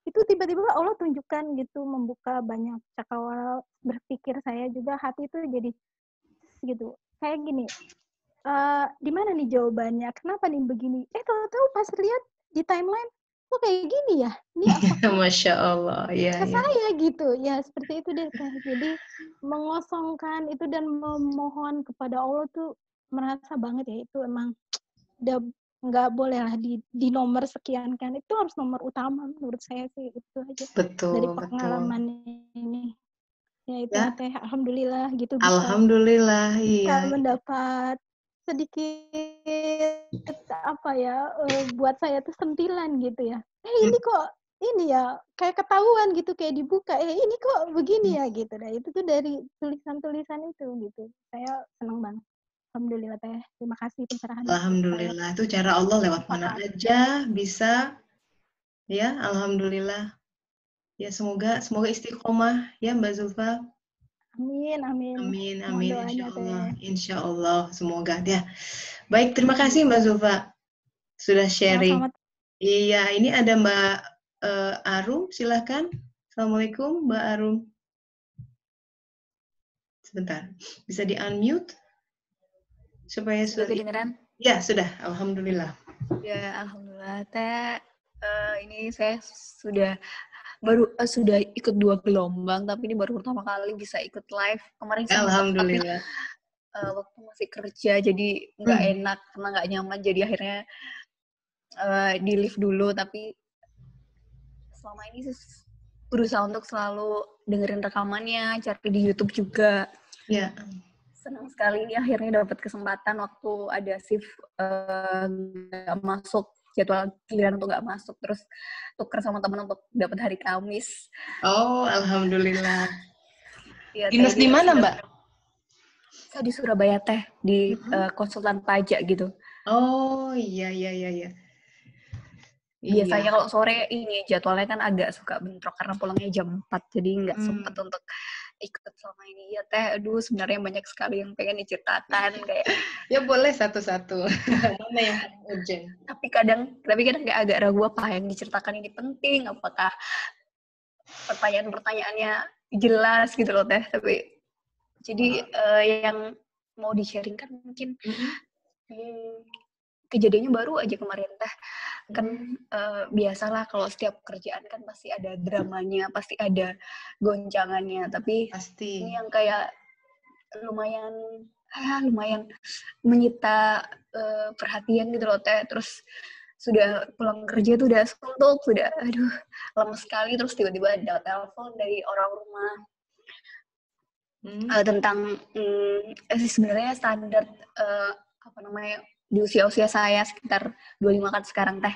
itu tiba-tiba Allah tunjukkan gitu, membuka banyak cakrawala berpikir saya juga, hati itu jadi gitu. Kayak gini, di mana nih jawabannya? Kenapa nih begini? Tahu-tahu pas lihat di timeline, kok kayak gini ya? Ini apakah Masya Allah, ya, ya. saya gitu? Ya seperti itu deh Teh. Jadi mengosongkan itu dan memohon kepada Allah tuh merasa banget ya itu emang udah nggak boleh lah di nomor sekian kan, itu harus nomor utama menurut saya sih, itu aja dari Betul, betul. pengalaman ini ya. Itu Ya, Teh, alhamdulillah gitu bisa alhamdulillah, iya. mendapat sedikit apa ya, buat saya tuh sentilan gitu ya, ini kok ini ya kayak ketahuan gitu, kayak dibuka, ini kok begini ya gitu. Nah itu tuh dari tulisan-tulisan itu gitu, saya senang banget. Alhamdulillah Teh, terima kasih pencerahan saya. Alhamdulillah, itu cara Allah lewat mana Manfaat. aja bisa, ya, alhamdulillah. Ya, semoga istiqomah ya Mbak Zulfa. Amin, amin. Amin, Mohon amin, insya doanya Allah, Teh. insya Allah, semoga ya. Baik, terima Amin. kasih Mbak Zulfa sudah sharing. Sama-sama. Iya, ini ada Mbak Arum, silahkan. Assalamualaikum Mbak Arum. Sebentar, bisa di-unmute supaya Sudah kedengeran? Ya, sudah. Alhamdulillah. Ya, alhamdulillah. Teh, ini saya sudah ikut 2 gelombang, tapi ini baru pertama kali bisa ikut live. Kemarin sempat, tapi Alhamdulillah. waktu masih kerja, jadi nggak enak karena nggak nyaman. Jadi akhirnya di live dulu, tapi selama ini berusaha untuk selalu dengerin rekamannya, cari di YouTube juga. Ya. Senang sekali ini akhirnya dapat kesempatan waktu ada shift nggak masuk, jadwal giliran untuk nggak masuk, terus tuker sama teman untuk dapat hari Kamis. Oh, alhamdulillah. Ya, Dinas di mana, Mbak? Saya di Surabaya Teh, di konsultan pajak gitu. Oh, iya, iya, iya, iya. Biasanya kalau sore ini jadwalnya kan agak suka bentrok karena pulangnya jam 4, jadi nggak sempat untuk ikut selama ini. Ya Teh, aduh sebenarnya banyak sekali yang pengen diceritakan kayak. Ya boleh satu-satu. Mana yang paling urgent? Tapi kadang kayak agak ragu apa yang diceritakan ini penting, apakah pertanyaan-pertanyaannya jelas gitu loh Teh. Tapi jadi yang mau di-sharingkan mungkin kejadiannya baru aja kemarin Teh. Kan biasalah kalau setiap kerjaan kan pasti ada dramanya, pasti ada goncangannya, tapi pasti ini yang kayak lumayan menyita perhatian gitu loh Teh. Terus sudah pulang kerja tuh udah suntuk, sudah aduh lemes sekali, terus tiba-tiba ada telepon dari orang rumah tentang sebenarnya standar di usia saya sekitar 25 kan sekarang Teh,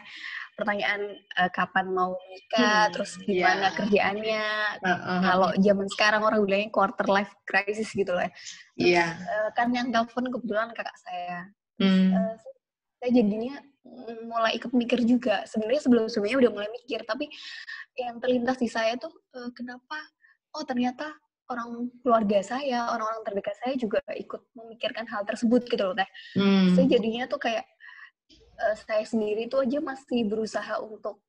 pertanyaan kapan mau nikah, terus gimana kerjaannya. Kalau zaman sekarang orang bilangnya quarter life crisis gitu loh. Iya. Kan yang telepon kebetulan kakak saya. Saya jadinya mulai ikut mikir juga. Sebenarnya sebelumnya udah mulai mikir, tapi yang terlintas di saya tuh kenapa? Oh ternyata orang keluarga saya, orang-orang terdekat saya juga ikut memikirkan hal tersebut gitu loh Teh. Saya jadinya tuh kayak saya sendiri tuh aja masih berusaha untuk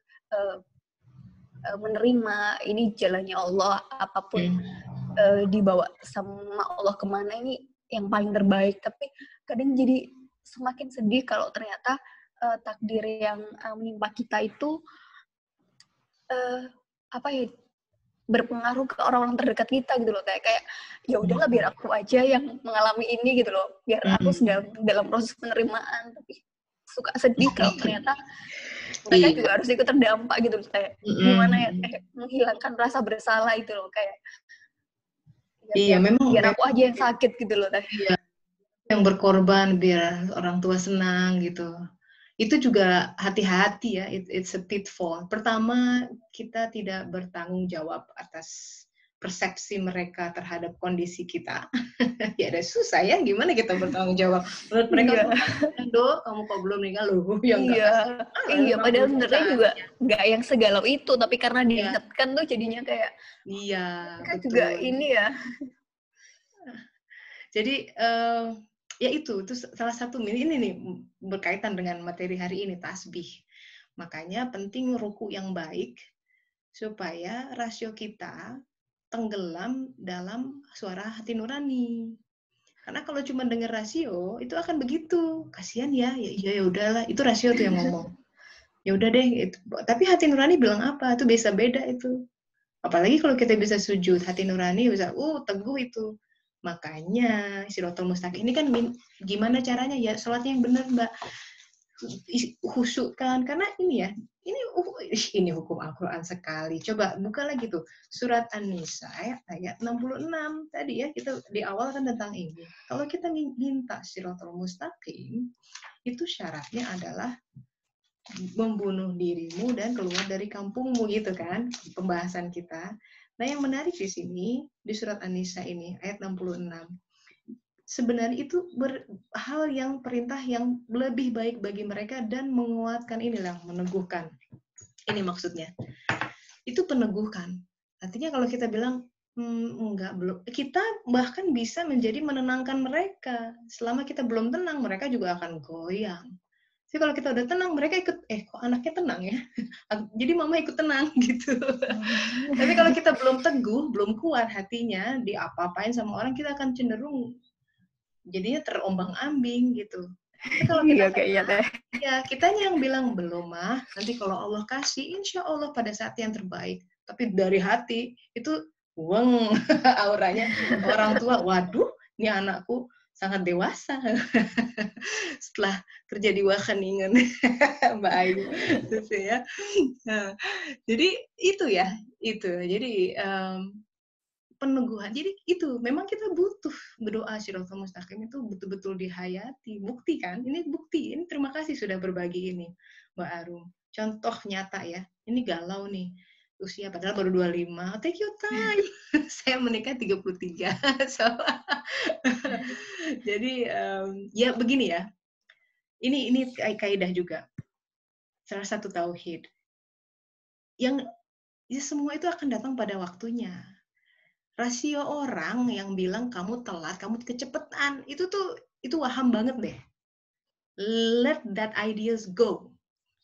menerima ini jalannya Allah, apapun dibawa sama Allah kemana ini yang paling terbaik. Tapi kadang jadi semakin sedih kalau ternyata takdir yang menimpa kita itu berpengaruh ke orang-orang terdekat kita gitu loh, kayak ya udahlah biar aku aja yang mengalami ini gitu loh, biar aku sedang dalam proses penerimaan. Tapi suka sedih kalau ternyata mereka juga harus ikut terdampak gitu loh, kayak gimana ya, menghilangkan rasa bersalah itu loh, kayak ya, biar aku aja yang sakit gitu loh Teh. Iya, yang berkorban biar orang tua senang gitu. Itu juga hati-hati ya, it's a pitfall. Pertama, kita tidak bertanggung jawab atas persepsi mereka terhadap kondisi kita. Ya ada susah ya, gimana kita bertanggung jawab? Menurut mereka, kamu kok belum nikah loh? Iya, padahal sebenarnya juga nggak yang segalau itu, tapi karena diingatkan tuh jadinya kayak, iya, mereka betul. juga ini ya. Jadi, ya itu salah satu ini nih berkaitan dengan materi hari ini, tasbih. Makanya penting ruku yang baik supaya rasio kita tenggelam dalam suara hati nurani. Karena kalau cuma dengar rasio itu akan begitu, kasihan ya, ya udahlah, itu rasio tuh yang ngomong. Ya udah deh, itu. Tapi hati nurani bilang apa? Itu bisa beda itu. Apalagi kalau kita bisa sujud, hati nurani bisa, teguh itu. Makanya Shirathul Mustaqim ini kan gimana caranya ya? Sholatnya yang benar, Mbak. Khusyuk kan, karena ini ya, ini hukum Al-Quran sekali. Coba buka lagi tuh surat An-Nisa ayat 66 tadi ya, kita di awal kan tentang ini. Kalau kita minta Shirathul Mustaqim, itu syaratnya adalah membunuh dirimu dan keluar dari kampungmu, gitu kan pembahasan kita. Nah, yang menarik di sini di surat An-Nisa ini ayat 66, sebenarnya itu hal yang perintah yang lebih baik bagi mereka dan menguatkan, inilah meneguhkan. Ini maksudnya. Itu peneguhkan. Artinya kalau kita bilang enggak, belum, kita bahkan bisa menjadi menenangkan mereka. Selama kita belum tenang, mereka juga akan goyang. Jadi kalau kita udah tenang, mereka ikut, kok anaknya tenang ya? Jadi mama ikut tenang gitu. Tapi kalau kita belum teguh, belum kuat hatinya, diapa-apain sama orang, kita akan cenderung jadinya terombang-ambing gitu. Tapi kalau kita ya kitanya yang bilang belum mah, nanti kalau Allah kasih, insya Allah pada saat yang terbaik. Tapi dari hati itu, auranya orang tua, waduh, ini anakku sangat dewasa. Setelah kerja di Wageningen, Mbak Ayu, terus ya. Nah, jadi itu ya, itu. Jadi peneguhan. Jadi itu memang kita butuh berdoa Shirathul Mustaqim itu betul-betul dihayati. Bukti kan? Ini bukti. Ini terima kasih sudah berbagi ini, Mbak Arum. Contoh nyata ya. Ini galau nih. Usia padahal baru 25. Take your time. Saya menikah 33. So, jadi ya begini ya. Ini kaidah juga. Salah satu tauhid. Yang ya semua itu akan datang pada waktunya. Rasio orang yang bilang kamu telat, kamu kecepetan, itu waham banget deh. Let that ideas go.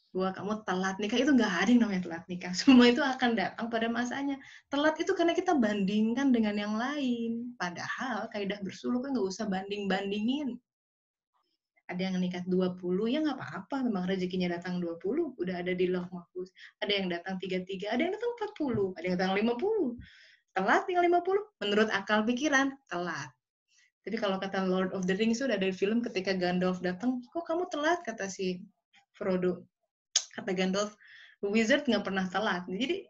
Bahwa kamu telat nikah, itu nggak ada yang namanya telat nikah. Semua itu akan datang pada masanya. Telat itu karena kita bandingkan dengan yang lain. Padahal kaidah bersuluk kan nggak usah banding-bandingin. Ada yang nikah 20, ya nggak apa-apa. Memang rezekinya datang 20, udah ada di Lauh Mahfuz. Ada yang datang 33, ada yang datang 40, ada yang datang 50. Telat tinggal 50, menurut akal pikiran, telat. Tapi kalau kata Lord of the Rings, sudah ada film ketika Gandalf datang, kok kamu telat, kata si Frodo. Kata Gandalf, wizard nggak pernah telat. Jadi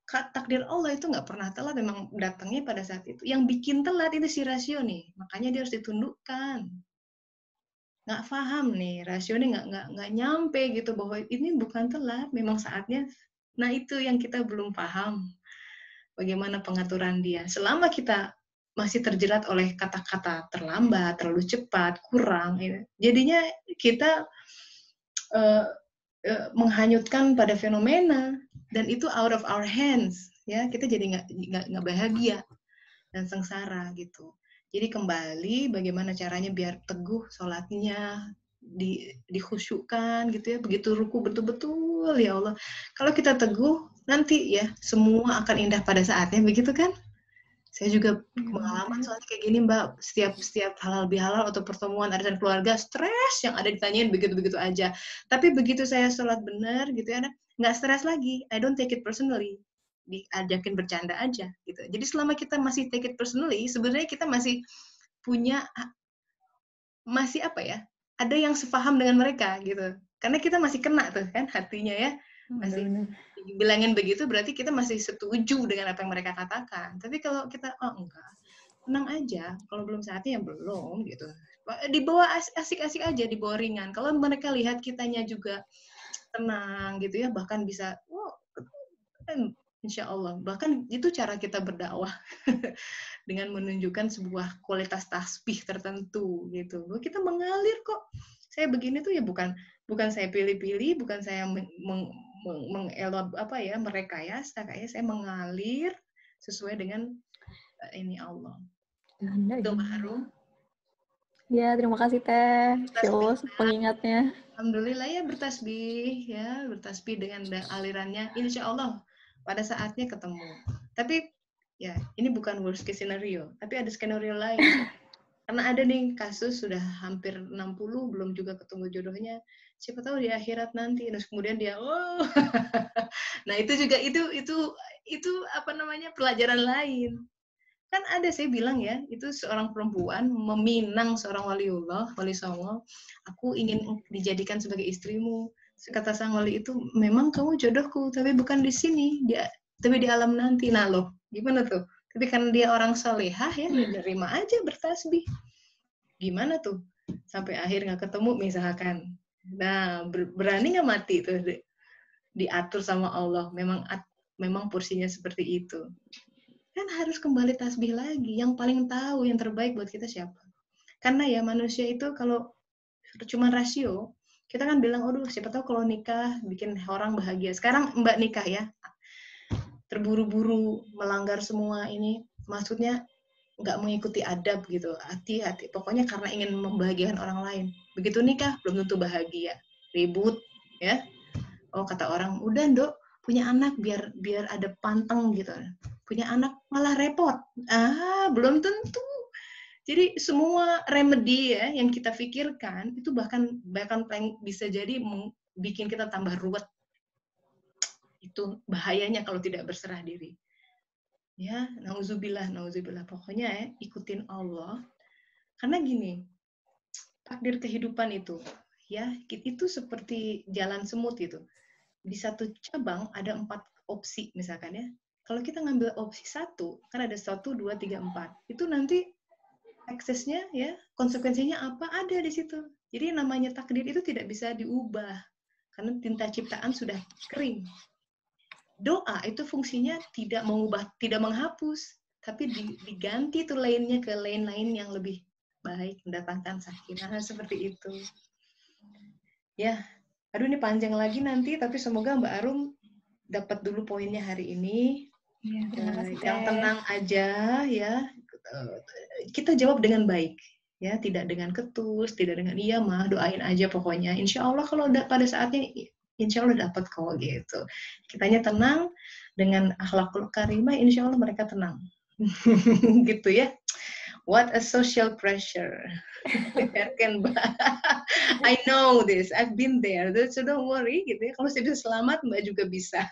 takdir Allah itu nggak pernah telat, memang datangnya pada saat itu. Yang bikin telat itu si rasio nih, makanya dia harus ditundukkan. Nggak paham nih, rasio nih nggak nyampe gitu, bahwa ini bukan telat, memang saatnya. Nah itu yang kita belum paham. Bagaimana pengaturan dia. Selama kita masih terjerat oleh kata-kata terlambat, terlalu cepat, kurang, jadinya kita menghanyutkan pada fenomena, dan itu out of our hands, ya, kita jadi nggak bahagia dan sengsara gitu. Jadi kembali bagaimana caranya biar teguh sholatnya, dikhusyukkan gitu ya, begitu ruku betul-betul, ya Allah. Kalau kita teguh, nanti ya semua akan indah pada saatnya, begitu kan? Saya juga pengalaman soalnya kayak gini, Mbak. Setiap halal bihalal atau pertemuan arisan keluarga, stres yang ada ditanyain begitu-begitu aja. Tapi begitu saya sholat benar gitu ya, nggak stres lagi. I don't take it personally. Diajakin bercanda aja gitu. Jadi selama kita masih take it personally, sebenarnya kita masih punya, masih apa ya? Ada yang sepaham dengan mereka gitu. Karena kita masih kena tuh kan hatinya ya. Masih bilangin begitu berarti kita masih setuju dengan apa yang mereka katakan. Tapi kalau kita enggak, tenang aja, kalau belum saatnya ya belum gitu. Dibawa asik-asik aja, dibawa ringan. Kalau mereka lihat kitanya juga tenang gitu ya, bahkan bisa insya Allah, bahkan itu cara kita berdakwah dengan menunjukkan sebuah kualitas tasbih tertentu gitu. Kita mengalir kok. Saya begini tuh ya bukan saya pilih-pilih, bukan saya merekayasa, kayak saya mengalir sesuai dengan ini Allah. Itu Mbak Harum. Ya, terima kasih Teh Syos pengingatnya. Alhamdulillah ya bertasbih dengan alirannya. Insya Allah pada saatnya ketemu. Tapi ya ini bukan worst case scenario, tapi ada skenario lain. Karena ada nih kasus sudah hampir 60 belum juga ketemu jodohnya. Siapa tahu di akhirat nanti, terus kemudian dia nah itu juga itu apa namanya pelajaran lain. Kan ada saya bilang ya, itu seorang perempuan meminang seorang waliullah, wali songo, aku ingin dijadikan sebagai istrimu. Kata sang wali itu, memang kamu jodohku, tapi bukan di sini, tapi di alam nanti. Nah loh, gimana tuh? Tapi karena dia orang salehah ya, dia nerima aja bertasbih. Gimana tuh? Sampai akhir nggak ketemu misalkan. Nah, berani nggak mati tuh diatur sama Allah. Memang porsinya seperti itu. Kan harus kembali tasbih lagi. Yang paling tahu yang terbaik buat kita siapa? Karena ya manusia itu kalau cuma rasio, kita kan bilang, aduh siapa tahu kalau nikah bikin orang bahagia. Sekarang Mbak nikah ya, terburu-buru melanggar semua ini, maksudnya nggak mengikuti adab gitu, hati-hati. Pokoknya karena ingin membahagiakan orang lain. Begitu nikah belum tentu bahagia, ribut ya. Oh kata orang, udah Ndok punya anak biar ada panteng gitu. Punya anak malah repot. Belum tentu. Jadi semua remedi ya yang kita pikirkan itu bahkan bisa jadi bikin kita tambah ruwet. Itu bahayanya kalau tidak berserah diri. Ya, nauzubillah. Pokoknya ya, ikutin Allah. Karena gini, takdir kehidupan itu, ya, itu seperti jalan semut gitu. Di satu cabang ada 4 opsi misalkan ya. Kalau kita ngambil opsi 1, kan ada 1, 2, 3, 4. Itu nanti aksesnya ya, konsekuensinya apa ada di situ. Jadi namanya takdir itu tidak bisa diubah karena tinta ciptaan sudah kering. Doa itu fungsinya tidak mengubah, tidak menghapus, tapi diganti tuh lainnya ke lain-lain yang lebih baik, mendatangkan sakinah seperti itu. Ya, aduh ini panjang lagi nanti, tapi semoga Mbak Arum dapat dulu poinnya hari ini. Ya, yang tenang aja ya. Kita jawab dengan baik ya, tidak dengan ketus, tidak dengan iya mah, doain aja pokoknya. Insya Allah kalau pada saatnya insya Allah dapat kok gitu. Kitanya tenang dengan akhlakul karimah, insya Allah mereka tenang. Gitu ya. What a social pressure. I know this, I've been there, so don't worry gitu ya. Kalau saya bisa selamat, Mbak juga bisa.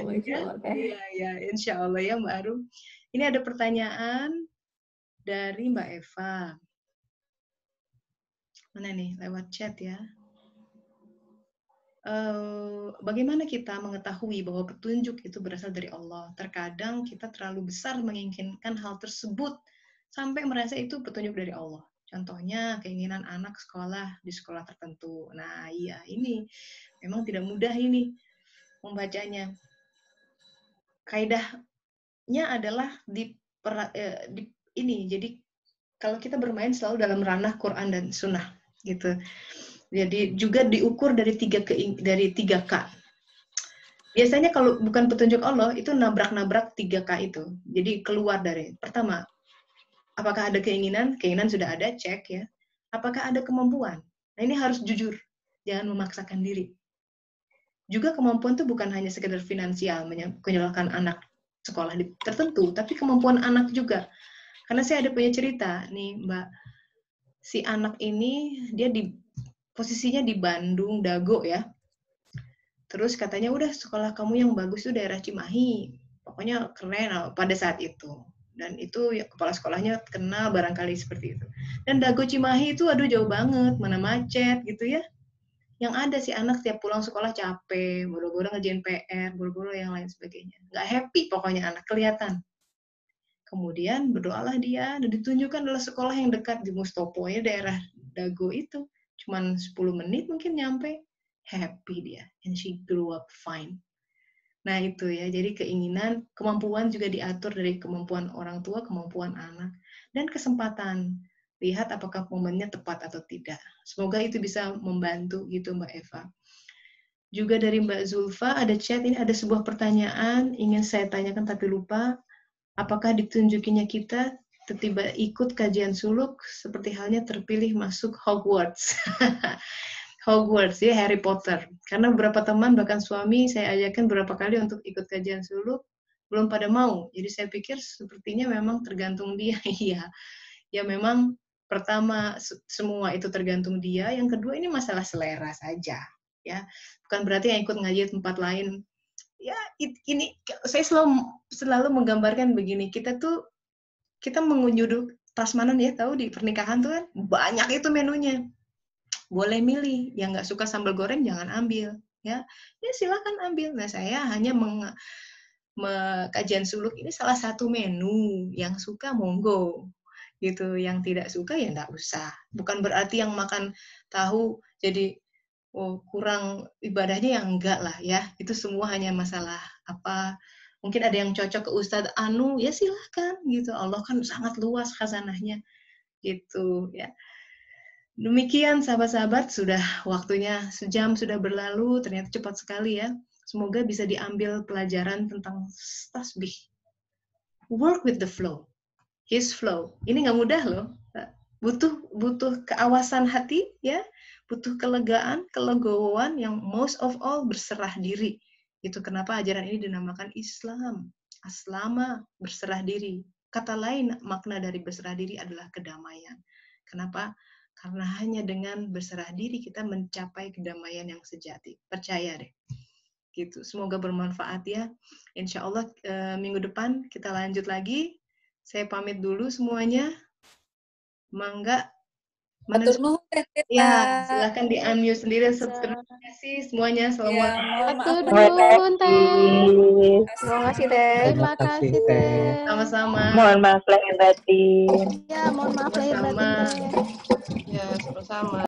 Insya Allah. Iya, insya Allah ya Mbak Arum. Ini ada pertanyaan dari Mbak Eva. Mana nih? Lewat chat ya. Bagaimana kita mengetahui bahwa petunjuk itu berasal dari Allah? Terkadang kita terlalu besar menginginkan hal tersebut sampai merasa itu petunjuk dari Allah. Contohnya keinginan anak sekolah di sekolah tertentu. Nah, iya ini memang tidak mudah ini membacanya. Kaidahnya adalah ini. Jadi kalau kita bermain selalu dalam ranah Quran dan Sunnah gitu. Jadi juga diukur dari 3K. Biasanya kalau bukan petunjuk Allah itu nabrak-nabrak 3K itu. Jadi keluar dari pertama, apakah ada keinginan? Keinginan sudah ada, cek ya. Apakah ada kemampuan? Nah ini harus jujur, jangan memaksakan diri. Juga kemampuan itu bukan hanya sekedar finansial, menyalurkan anak sekolah tertentu, tapi kemampuan anak juga. Karena saya ada punya cerita nih Mbak, si anak ini dia posisinya di Bandung, Dago ya. Terus katanya udah sekolah kamu yang bagus itu daerah Cimahi. Pokoknya keren pada saat itu. Dan itu ya, kepala sekolahnya kenal barangkali seperti itu. Dan Dago Cimahi itu aduh jauh banget, mana macet gitu ya. Yang ada si anak tiap pulang sekolah capek, boro-boro ngerjain PR, boro-boro yang lain sebagainya. Nggak happy pokoknya anak, kelihatan. Kemudian berdoalah dia, dan ditunjukkan adalah sekolah yang dekat di Mustopo, ya daerah Dago itu. Cuman 10 menit mungkin nyampe, happy dia. And she grew up fine. Nah itu ya, jadi keinginan, kemampuan juga diatur dari kemampuan orang tua, kemampuan anak. Dan kesempatan, lihat apakah momennya tepat atau tidak. Semoga itu bisa membantu gitu Mbak Eva. Juga dari Mbak Zulfa, ada chat, ini ada sebuah pertanyaan, ingin saya tanyakan tapi lupa. Apakah ditunjukinya kita tiba-tiba ikut kajian suluk seperti halnya terpilih masuk Hogwarts? Hogwarts ya, Harry Potter. Karena beberapa teman bahkan suami saya ajakin beberapa kali untuk ikut kajian suluk, belum pada mau. Jadi saya pikir sepertinya memang tergantung dia. Iya. Ya memang pertama semua itu tergantung dia, yang kedua ini masalah selera saja ya. Bukan berarti yang ikut ngaji tempat lain. Ya ini saya selalu menggambarkan begini, kita mengunjungi prasmanan ya, tahu di pernikahan tuh kan banyak itu menunya. Boleh milih, yang nggak suka sambal goreng jangan ambil, ya silakan ambil. Nah saya hanya kajian suluk ini salah satu menu, yang suka monggo, gitu. Yang tidak suka ya nggak usah. Bukan berarti yang makan tahu jadi kurang ibadahnya, yang enggak lah ya. Itu semua hanya masalah apa. Mungkin ada yang cocok ke Ustadz Anu, ya silakan gitu. Allah kan sangat luas khazanahnya, gitu ya. Demikian sahabat-sahabat, sudah waktunya sejam sudah berlalu, ternyata cepat sekali ya. Semoga bisa diambil pelajaran tentang tasbih. Work with the flow, his flow. Ini nggak mudah loh. Butuh keawasan hati ya, butuh kelegaan, kelegowoan, yang most of all berserah diri. Itu kenapa ajaran ini dinamakan Islam. Aslama, berserah diri. Kata lain makna dari berserah diri adalah kedamaian. Kenapa? Karena hanya dengan berserah diri kita mencapai kedamaian yang sejati. Percaya deh. Gitu. Semoga bermanfaat ya. Insya Allah minggu depan kita lanjut lagi. Saya pamit dulu semuanya. Mangga. Ya, silakan di-unmute sendiri. Terima kasih semuanya. Assalamualaikum. Terima kasih Teh. Terima kasih Teh. Sama-sama. Mohon maaf lahir batin. Ya, mohon maaf lahir batin Teh. Ya, sama-sama.